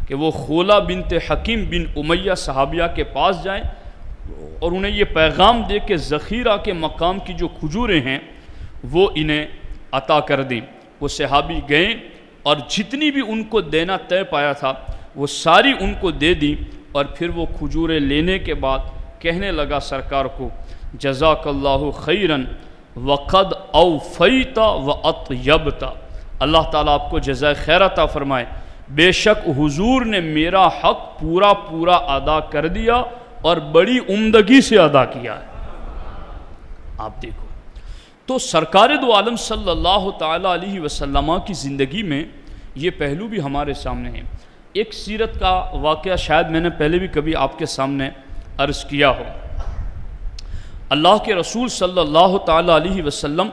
[SPEAKER 1] کہ وہ خولہ بنت حکیم بن امیہ صحابیہ کے پاس جائیں اور انہیں یہ پیغام دے کہ ذخیرہ کے مقام کی جو کھجوریں ہیں وہ انہیں عطا کر دیں۔ وہ صحابی گئے اور جتنی بھی ان کو دینا طے پایا تھا وہ ساری ان کو دے دی، اور پھر وہ کھجوریں لینے کے بعد کہنے لگا سرکار کو جزاک اللہ خیرن وقد اوفیت واطیبت، اللہ تعالیٰ آپ کو جزائے خیر عطا فرمائے، بے شک حضور نے میرا حق پورا پورا ادا کر دیا اور بڑی عمدگی سے ادا کیا ہے۔ آپ دیکھو تو سرکار دو عالم صلی اللہ تعالیٰ علیہ وسلم کی زندگی میں یہ پہلو بھی ہمارے سامنے ہے۔ ایک سیرت کا واقعہ شاید میں نے پہلے بھی کبھی آپ کے سامنے عرض کیا ہو۔ اللہ کے رسول صلی اللہ تعالیٰ علیہ وسلم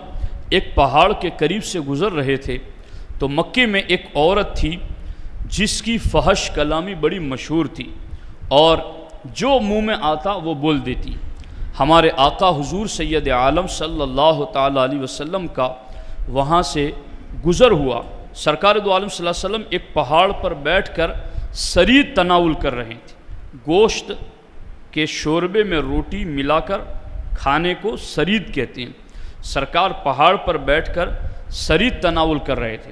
[SPEAKER 1] ایک پہاڑ کے قریب سے گزر رہے تھے تو مکے میں ایک عورت تھی جس کی فحش کلامی بڑی مشہور تھی اور جو منہ میں آتا وہ بول دیتی۔ ہمارے آقا حضور سید عالم صلی اللہ تعالیٰ علیہ وسلم کا وہاں سے گزر ہوا۔ سرکار دو عالم صلی اللہ علیہ وسلم ایک پہاڑ پر بیٹھ کر سرید تناول کر رہے تھے، گوشت کے شوربے میں روٹی ملا کر کھانے کو سرید کہتے ہیں۔ سرکار پہاڑ پر بیٹھ کر سرید تناول کر رہے تھے۔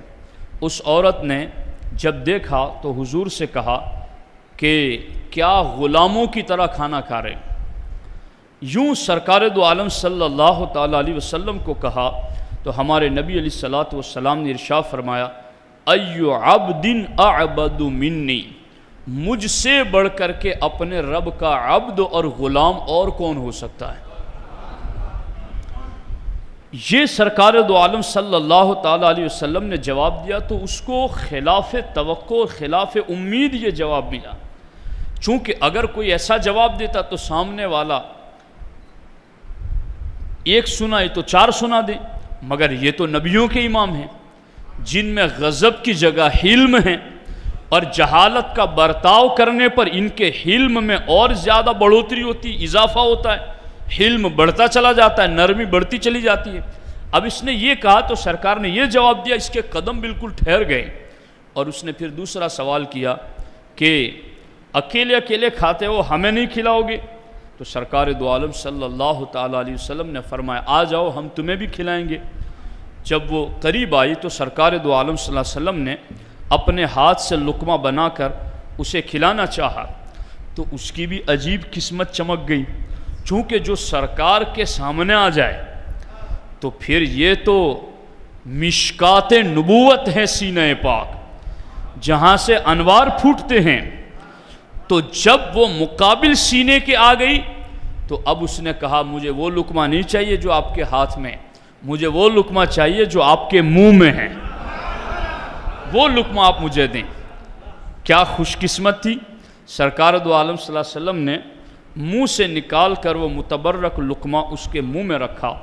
[SPEAKER 1] اس عورت نے جب دیکھا تو حضور سے کہا کہ کیا غلاموں کی طرح کھانا کھا رہے ہیں؟ یوں سرکار دو عالم صلی اللہ تعالیٰ علیہ وسلم کو کہا تو ہمارے نبی علیہ الصلوۃ والسلام نے ارشاد فرمایا ایو عبد اعبد منی، مجھ سے بڑھ کر کے اپنے رب کا عبد اور غلام اور کون ہو سکتا ہے؟ یہ سرکار دو عالم صلی اللہ تعالیٰ علیہ وسلم نے جواب دیا تو اس کو خلاف توقع خلاف امید یہ جواب ملا، چونکہ اگر کوئی ایسا جواب دیتا تو سامنے والا ایک سنائے تو چار سنا دے، مگر یہ تو نبیوں کے امام ہیں جن میں غضب کی جگہ حلم ہے اور جہالت کا برتاؤ کرنے پر ان کے حلم میں اور زیادہ بڑھوتری ہوتی، اضافہ ہوتا ہے، حلم بڑھتا چلا جاتا ہے، نرمی بڑھتی چلی جاتی ہے۔ اب اس نے یہ کہا تو سرکار نے یہ جواب دیا، اس کے قدم بالکل ٹھہر گئے اور اس نے پھر دوسرا سوال کیا کہ اکیلے اکیلے کھاتے ہو، ہمیں نہیں کھلاؤ گے؟ تو سرکار دو عالم صلی اللہ تعالیٰ علیہ وسلم نے فرمایا آ جاؤ ہم تمہیں بھی کھلائیں گے۔ جب وہ قریب آئی تو سرکار دو عالم صلی اللہ علیہ وسلم نے اپنے ہاتھ سے لقمہ بنا کر اسے کھلانا چاہا تو اس کی بھی عجیب قسمت چمک گئی، چونکہ جو سرکار کے سامنے آ جائے تو پھر یہ تو مشکات نبوت ہے سینہ پاک، جہاں سے انوار پھوٹتے ہیں، تو جب وہ مقابل سینے کے آ گئی تو اب اس نے کہا مجھے وہ لقمہ نہیں چاہیے جو آپ کے ہاتھ میں، مجھے وہ لقمہ چاہیے جو آپ کے منہ میں ہے، وہ لقمہ آپ مجھے دیں۔ کیا خوش قسمت تھی، سرکار دو عالم صلی اللہ علیہ وسلم نے منہ سے نکال کر وہ متبرک لقمہ اس کے منہ میں رکھا۔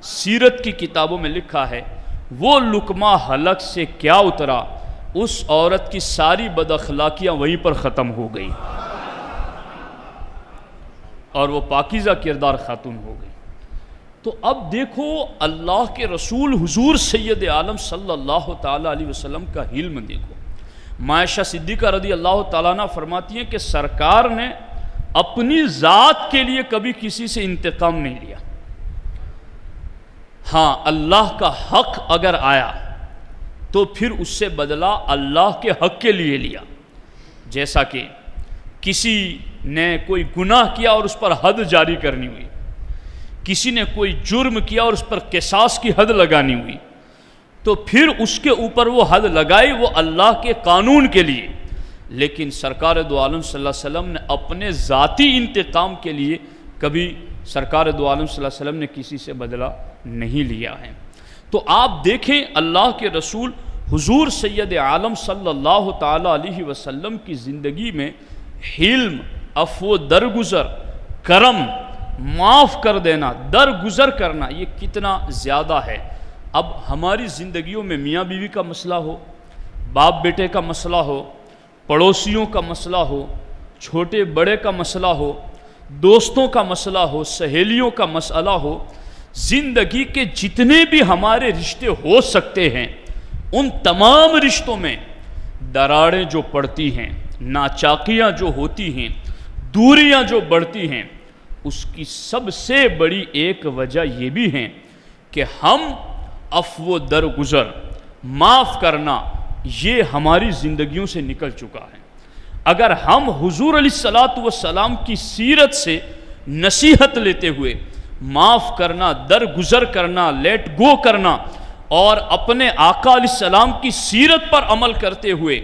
[SPEAKER 1] سیرت کی کتابوں میں لکھا ہے وہ لقمہ حلق سے کیا اترا، اس عورت کی ساری بد اخلاقیاں وہیں پر ختم ہو گئی اور وہ پاکیزہ کردار خاتون ہو گئی۔ تو اب دیکھو اللہ کے رسول حضور سید عالم صلی اللہ تعالیٰ علیہ وسلم کا حلم دیکھو۔ عائشہ صدیقہ رضی اللہ تعالیٰ عنہ فرماتی ہیں کہ سرکار نے اپنی ذات کے لیے کبھی کسی سے انتقام نہیں لیا، ہاں اللہ کا حق اگر آیا تو پھر اس سے بدلہ اللہ کے حق کے لیے لیا۔ جیسا کہ کسی نے کوئی گناہ کیا اور اس پر حد جاری کرنی ہوئی، کسی نے کوئی جرم کیا اور اس پر قصاص کی حد لگانی ہوئی، تو پھر اس کے اوپر وہ حد لگائی وہ اللہ کے قانون کے لیے، لیکن سرکار دو عالم صلی اللہ علیہ وسلم نے اپنے ذاتی انتقام کے لیے کبھی سرکار دو عالم صلی اللہ علیہ وسلم نے کسی سے بدلہ نہیں لیا ہے۔ تو آپ دیکھیں اللہ کے رسول حضور سید عالم صلی اللہ تعالیٰ علیہ وسلم کی زندگی میں حلم، عفو، درگزر، کرم، معاف کر دینا، درگزر کرنا یہ کتنا زیادہ ہے۔ اب ہماری زندگیوں میں میاں بیوی کا مسئلہ ہو، باپ بیٹے کا مسئلہ ہو، پڑوسیوں کا مسئلہ ہو، چھوٹے بڑے کا مسئلہ ہو، دوستوں کا مسئلہ ہو، سہیلیوں کا مسئلہ ہو، زندگی کے جتنے بھی ہمارے رشتے ہو سکتے ہیں ان تمام رشتوں میں دراڑیں جو پڑتی ہیں، ناچاکیاں جو ہوتی ہیں، دوریاں جو بڑھتی ہیں، اس کی سب سے بڑی ایک وجہ یہ بھی ہے کہ ہم عفو درگزر، معاف کرنا یہ ہماری زندگیوں سے نکل چکا ہے۔ اگر ہم حضور علیہ الصلوۃ والسلام کی سیرت سے نصیحت لیتے ہوئے معاف کرنا، درگزر کرنا، لیٹ گو کرنا اور اپنے آقا علیہ السلام کی سیرت پر عمل کرتے ہوئے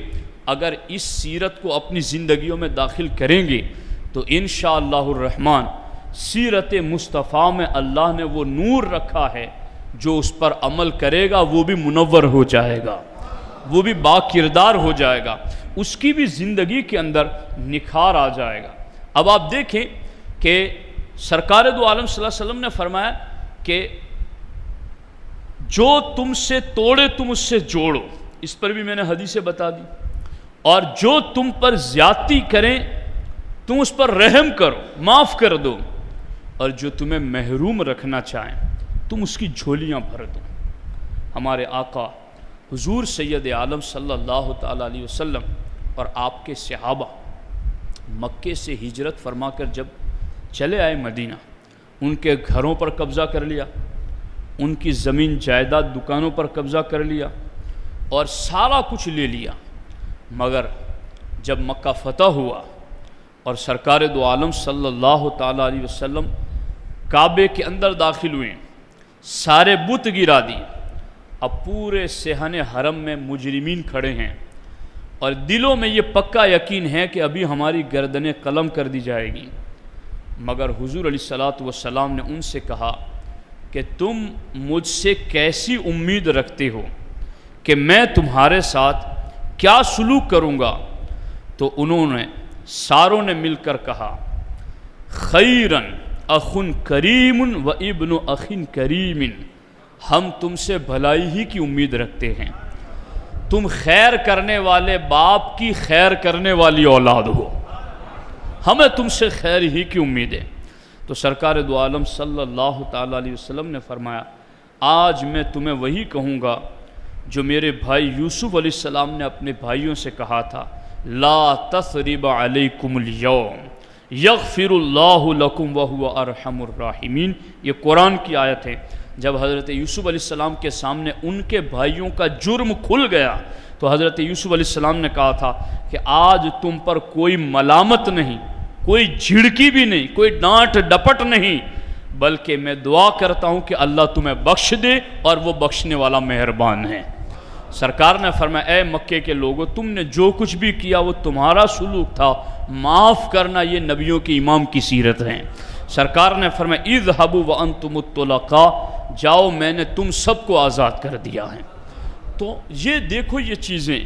[SPEAKER 1] اگر اس سیرت کو اپنی زندگیوں میں داخل کریں گے تو انشاءاللہ الرحمن سیرت مصطفیٰ میں اللہ نے وہ نور رکھا ہے، جو اس پر عمل کرے گا وہ بھی منور ہو جائے گا، وہ بھی با کردار ہو جائے گا، اس کی بھی زندگی کے اندر نکھار آ جائے گا۔ اب آپ دیکھیں کہ سرکار دو عالم صلی اللہ علیہ وسلم نے فرمایا کہ جو تم سے توڑے تم اس سے جوڑو، اس پر بھی میں نے حدیثیں بتا دی، اور جو تم پر زیادتی کریں تم اس پر رحم کرو، معاف کر دو، اور جو تمہیں محروم رکھنا چاہیں تم اس کی جھولیاں بھر دو۔ ہمارے آقا حضور سید عالم صلی اللہ تعالیٰ علیہ وسلم اور آپ کے صحابہ مکے سے ہجرت فرما کر جب چلے آئے مدینہ، ان کے گھروں پر قبضہ کر لیا، ان کی زمین جائیداد دکانوں پر قبضہ کر لیا اور سارا کچھ لے لیا، مگر جب مکہ فتح ہوا اور سرکار دو عالم صلی اللہ تعالیٰ علیہ وسلم کعبے کے اندر داخل ہوئے، سارے بت گرا دیے، اب پورے صحن حرم میں مجرمین کھڑے ہیں اور دلوں میں یہ پکا یقین ہے کہ ابھی ہماری گردنیں قلم کر دی جائے گی، مگر حضور علیہ الصلوۃ والسلام نے ان سے کہا کہ تم مجھ سے کیسی امید رکھتے ہو کہ میں تمہارے ساتھ کیا سلوک کروں گا؟ تو انہوں نے ساروں نے مل کر کہا خیرن اخن کریم و ابن اخن کریم، ہم تم سے بھلائی ہی کی امید رکھتے ہیں، تم خیر کرنے والے باپ کی خیر کرنے والی اولاد ہو، ہمیں تم سے خیر ہی کی امید ہے۔ تو سرکار دو عالم صلی اللہ تعالیٰ علیہ وسلم نے فرمایا آج میں تمہیں وہی کہوں گا جو میرے بھائی یوسف علیہ السلام نے اپنے بھائیوں سے کہا تھا، لا تثریب علیکم اليوم یغفر اللہ لکم وہو ارحم الراحمین۔ یہ قرآن کی آیت ہے۔ جب حضرت یوسف علیہ السلام کے سامنے ان کے بھائیوں کا جرم کھل گیا تو حضرت یوسف علیہ السلام نے کہا تھا کہ آج تم پر کوئی ملامت نہیں، کوئی جھڑکی بھی نہیں، کوئی ڈانٹ ڈپٹ نہیں، بلکہ میں دعا کرتا ہوں کہ اللہ تمہیں بخش دے اور وہ بخشنے والا مہربان ہے۔ سرکار نے فرمایا اے مکے کے لوگوں، تم نے جو کچھ بھی کیا وہ تمہارا سلوک تھا، معاف کرنا یہ نبیوں کی امام کی سیرت ہے۔ سرکار نے فرمایا اذهبوا وانتم الطلقاء، جاؤ میں نے تم سب کو آزاد کر دیا ہے۔ تو یہ دیکھو یہ چیزیں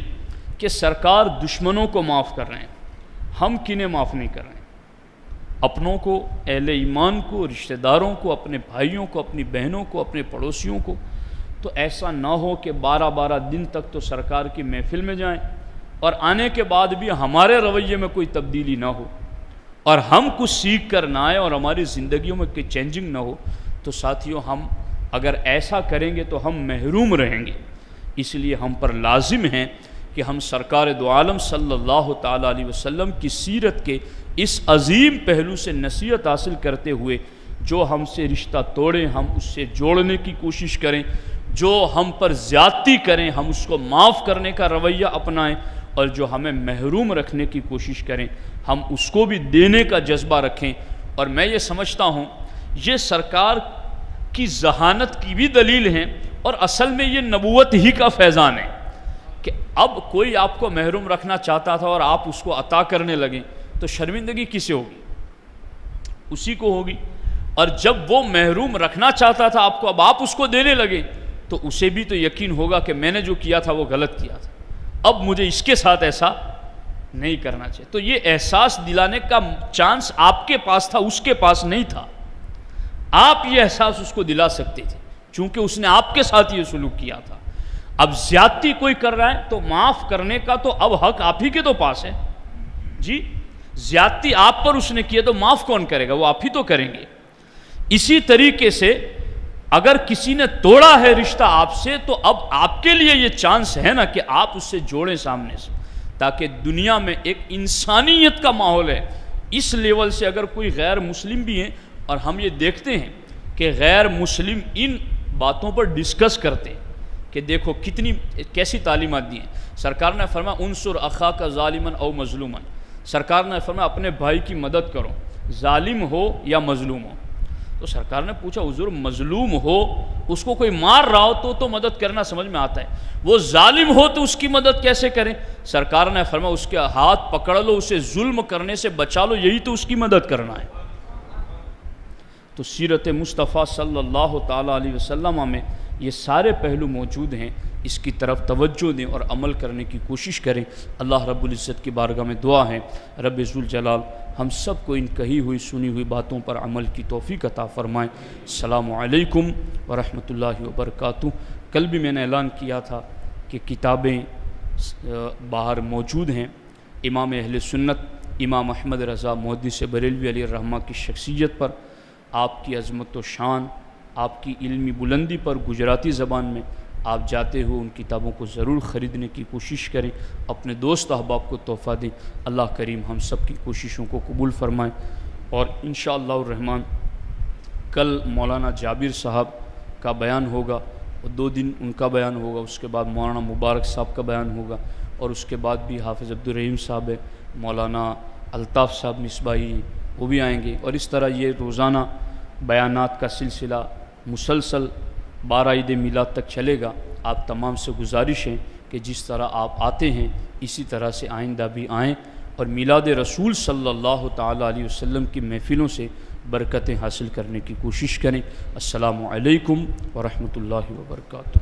[SPEAKER 1] کہ سرکار دشمنوں کو معاف کر رہے ہیں، ہم کنہیں معاف نہیں کر رہے ہیں؟ اپنوں کو، اہل ایمان کو، رشتہ داروں کو، اپنے بھائیوں کو، اپنی بہنوں کو، اپنے پڑوسیوں کو۔ تو ایسا نہ ہو کہ 12 دن تک تو سرکار کی محفل میں جائیں اور آنے کے بعد بھی ہمارے رویے میں کوئی تبدیلی نہ ہو اور ہم کچھ سیکھ کر نہ آئیں اور ہماری زندگیوں میں کوئی چینجنگ نہ ہو۔ تو ساتھیوں، ہم اگر ایسا کریں گے تو ہم محروم رہیں گے۔ اس لیے ہم پر لازم ہے کہ ہم سرکار دو عالم صلی اللہ تعالیٰ علیہ وسلم کی سیرت کے اس عظیم پہلو سے نصیحت حاصل کرتے ہوئے جو ہم سے رشتہ توڑیں ہم اس سے جوڑنے کی کوشش کریں، جو ہم پر زیادتی کریں ہم اس کو معاف کرنے کا رویہ اپنائیں، اور جو ہمیں محروم رکھنے کی کوشش کریں ہم اس کو بھی دینے کا جذبہ رکھیں۔ اور میں یہ سمجھتا ہوں یہ سرکار کی ذہانت کی بھی دلیل ہے اور اصل میں یہ نبوت ہی کا فیضان ہے کہ اب کوئی آپ کو محروم رکھنا چاہتا تھا اور آپ اس کو عطا کرنے لگیں تو شرمندگی کسے ہوگی؟ اسی کو ہوگی۔ اور جب وہ محروم رکھنا چاہتا تھا آپ کو، اب آپ اس کو دینے لگے تو اسے بھی تو یقین ہوگا کہ میں نے جو کیا تھا وہ غلط کیا تھا، اب مجھے اس کے ساتھ ایسا نہیں کرنا چاہیے۔ تو یہ احساس دلانے کا چانس آپ کے پاس تھا، اس کے پاس نہیں تھا۔ آپ یہ احساس اس کو دلا سکتے تھے چونکہ اس نے آپ کے ساتھ یہ سلوک کیا تھا۔ اب زیادتی کوئی کر رہا ہے تو معاف کرنے کا تو اب حق آپ ہی کے تو پاس ہے جی۔ زیادتی آپ پر اس نے کیا تو معاف کون کرے گا؟ وہ آپ ہی تو کریں گے۔ اسی طریقے سے اگر کسی نے توڑا ہے رشتہ آپ سے تو اب آپ کے لیے یہ چانس ہے نا کہ آپ اس سے جوڑیں سامنے سے، تاکہ دنیا میں ایک انسانیت کا ماحول ہے۔ اس لیول سے اگر کوئی غیر مسلم بھی ہیں اور ہم یہ دیکھتے ہیں کہ غیر مسلم ان باتوں پر ڈسکس کرتے ہیں کہ دیکھو کیسی تعلیمات دی ہیں۔ سرکار نے فرمایا انصر اخاک ظالما او مظلوما، سرکار نے فرمایا اپنے بھائی کی مدد کرو، ظالم ہو یا مظلوم ہو۔ تو سرکار نے پوچھا حضور مظلوم ہو، اس کو کوئی مار رہا ہو تو مدد کرنا سمجھ میں آتا ہے، وہ ظالم ہو تو اس کی مدد کیسے کریں؟ سرکار نے فرمایا اس کے ہاتھ پکڑ لو، اسے ظلم کرنے سے بچا لو، یہی تو اس کی مدد کرنا ہے۔ تو سیرت مصطفیٰ صلی اللہ تعالیٰ علیہ وسلم میں یہ سارے پہلو موجود ہیں، اس کی طرف توجہ دیں اور عمل کرنے کی کوشش کریں۔ اللہ رب العزت کی بارگاہ میں دعا ہے رب ذوالجلال ہم سب کو ان کہی ہوئی سنی ہوئی باتوں پر عمل کی توفیق عطا فرمائیں۔ السلام علیکم ورحمۃ اللہ وبرکاتہ۔ کل بھی میں نے اعلان کیا تھا کہ کتابیں باہر موجود ہیں، امام اہل سنت امام احمد رضا محدث بریلوی علیہ الرحمہ کی شخصیت پر، آپ کی عظمت و شان، آپ کی علمی بلندی پر گجراتی زبان میں آپ جاتے ہو ان کتابوں کو ضرور خریدنے کی کوشش کریں، اپنے دوست احباب کو تحفہ دیں۔ اللہ کریم ہم سب کی کوششوں کو قبول فرمائیں۔ اور انشاءاللہ الرحمن کل مولانا جابر صاحب کا بیان ہوگا، اور 2 دن ان کا بیان ہوگا، اس کے بعد مولانا مبارک صاحب کا بیان ہوگا، اور اس کے بعد بھی حافظ عبدالرحیم صاحب ہے، مولانا الطاف صاحب مصباحی وہ بھی آئیں گے، اور اس طرح یہ روزانہ بیانات کا سلسلہ مسلسل 12 عید میلاد تک چلے گا۔ آپ تمام سے گزارش ہے کہ جس طرح آپ آتے ہیں اسی طرح سے آئندہ بھی آئیں، اور میلاد رسول صلی اللہ تعالیٰ علیہ وسلم کی محفلوں سے برکتیں حاصل کرنے کی کوشش کریں۔ السلام علیکم ورحمۃ اللہ وبرکاتہ۔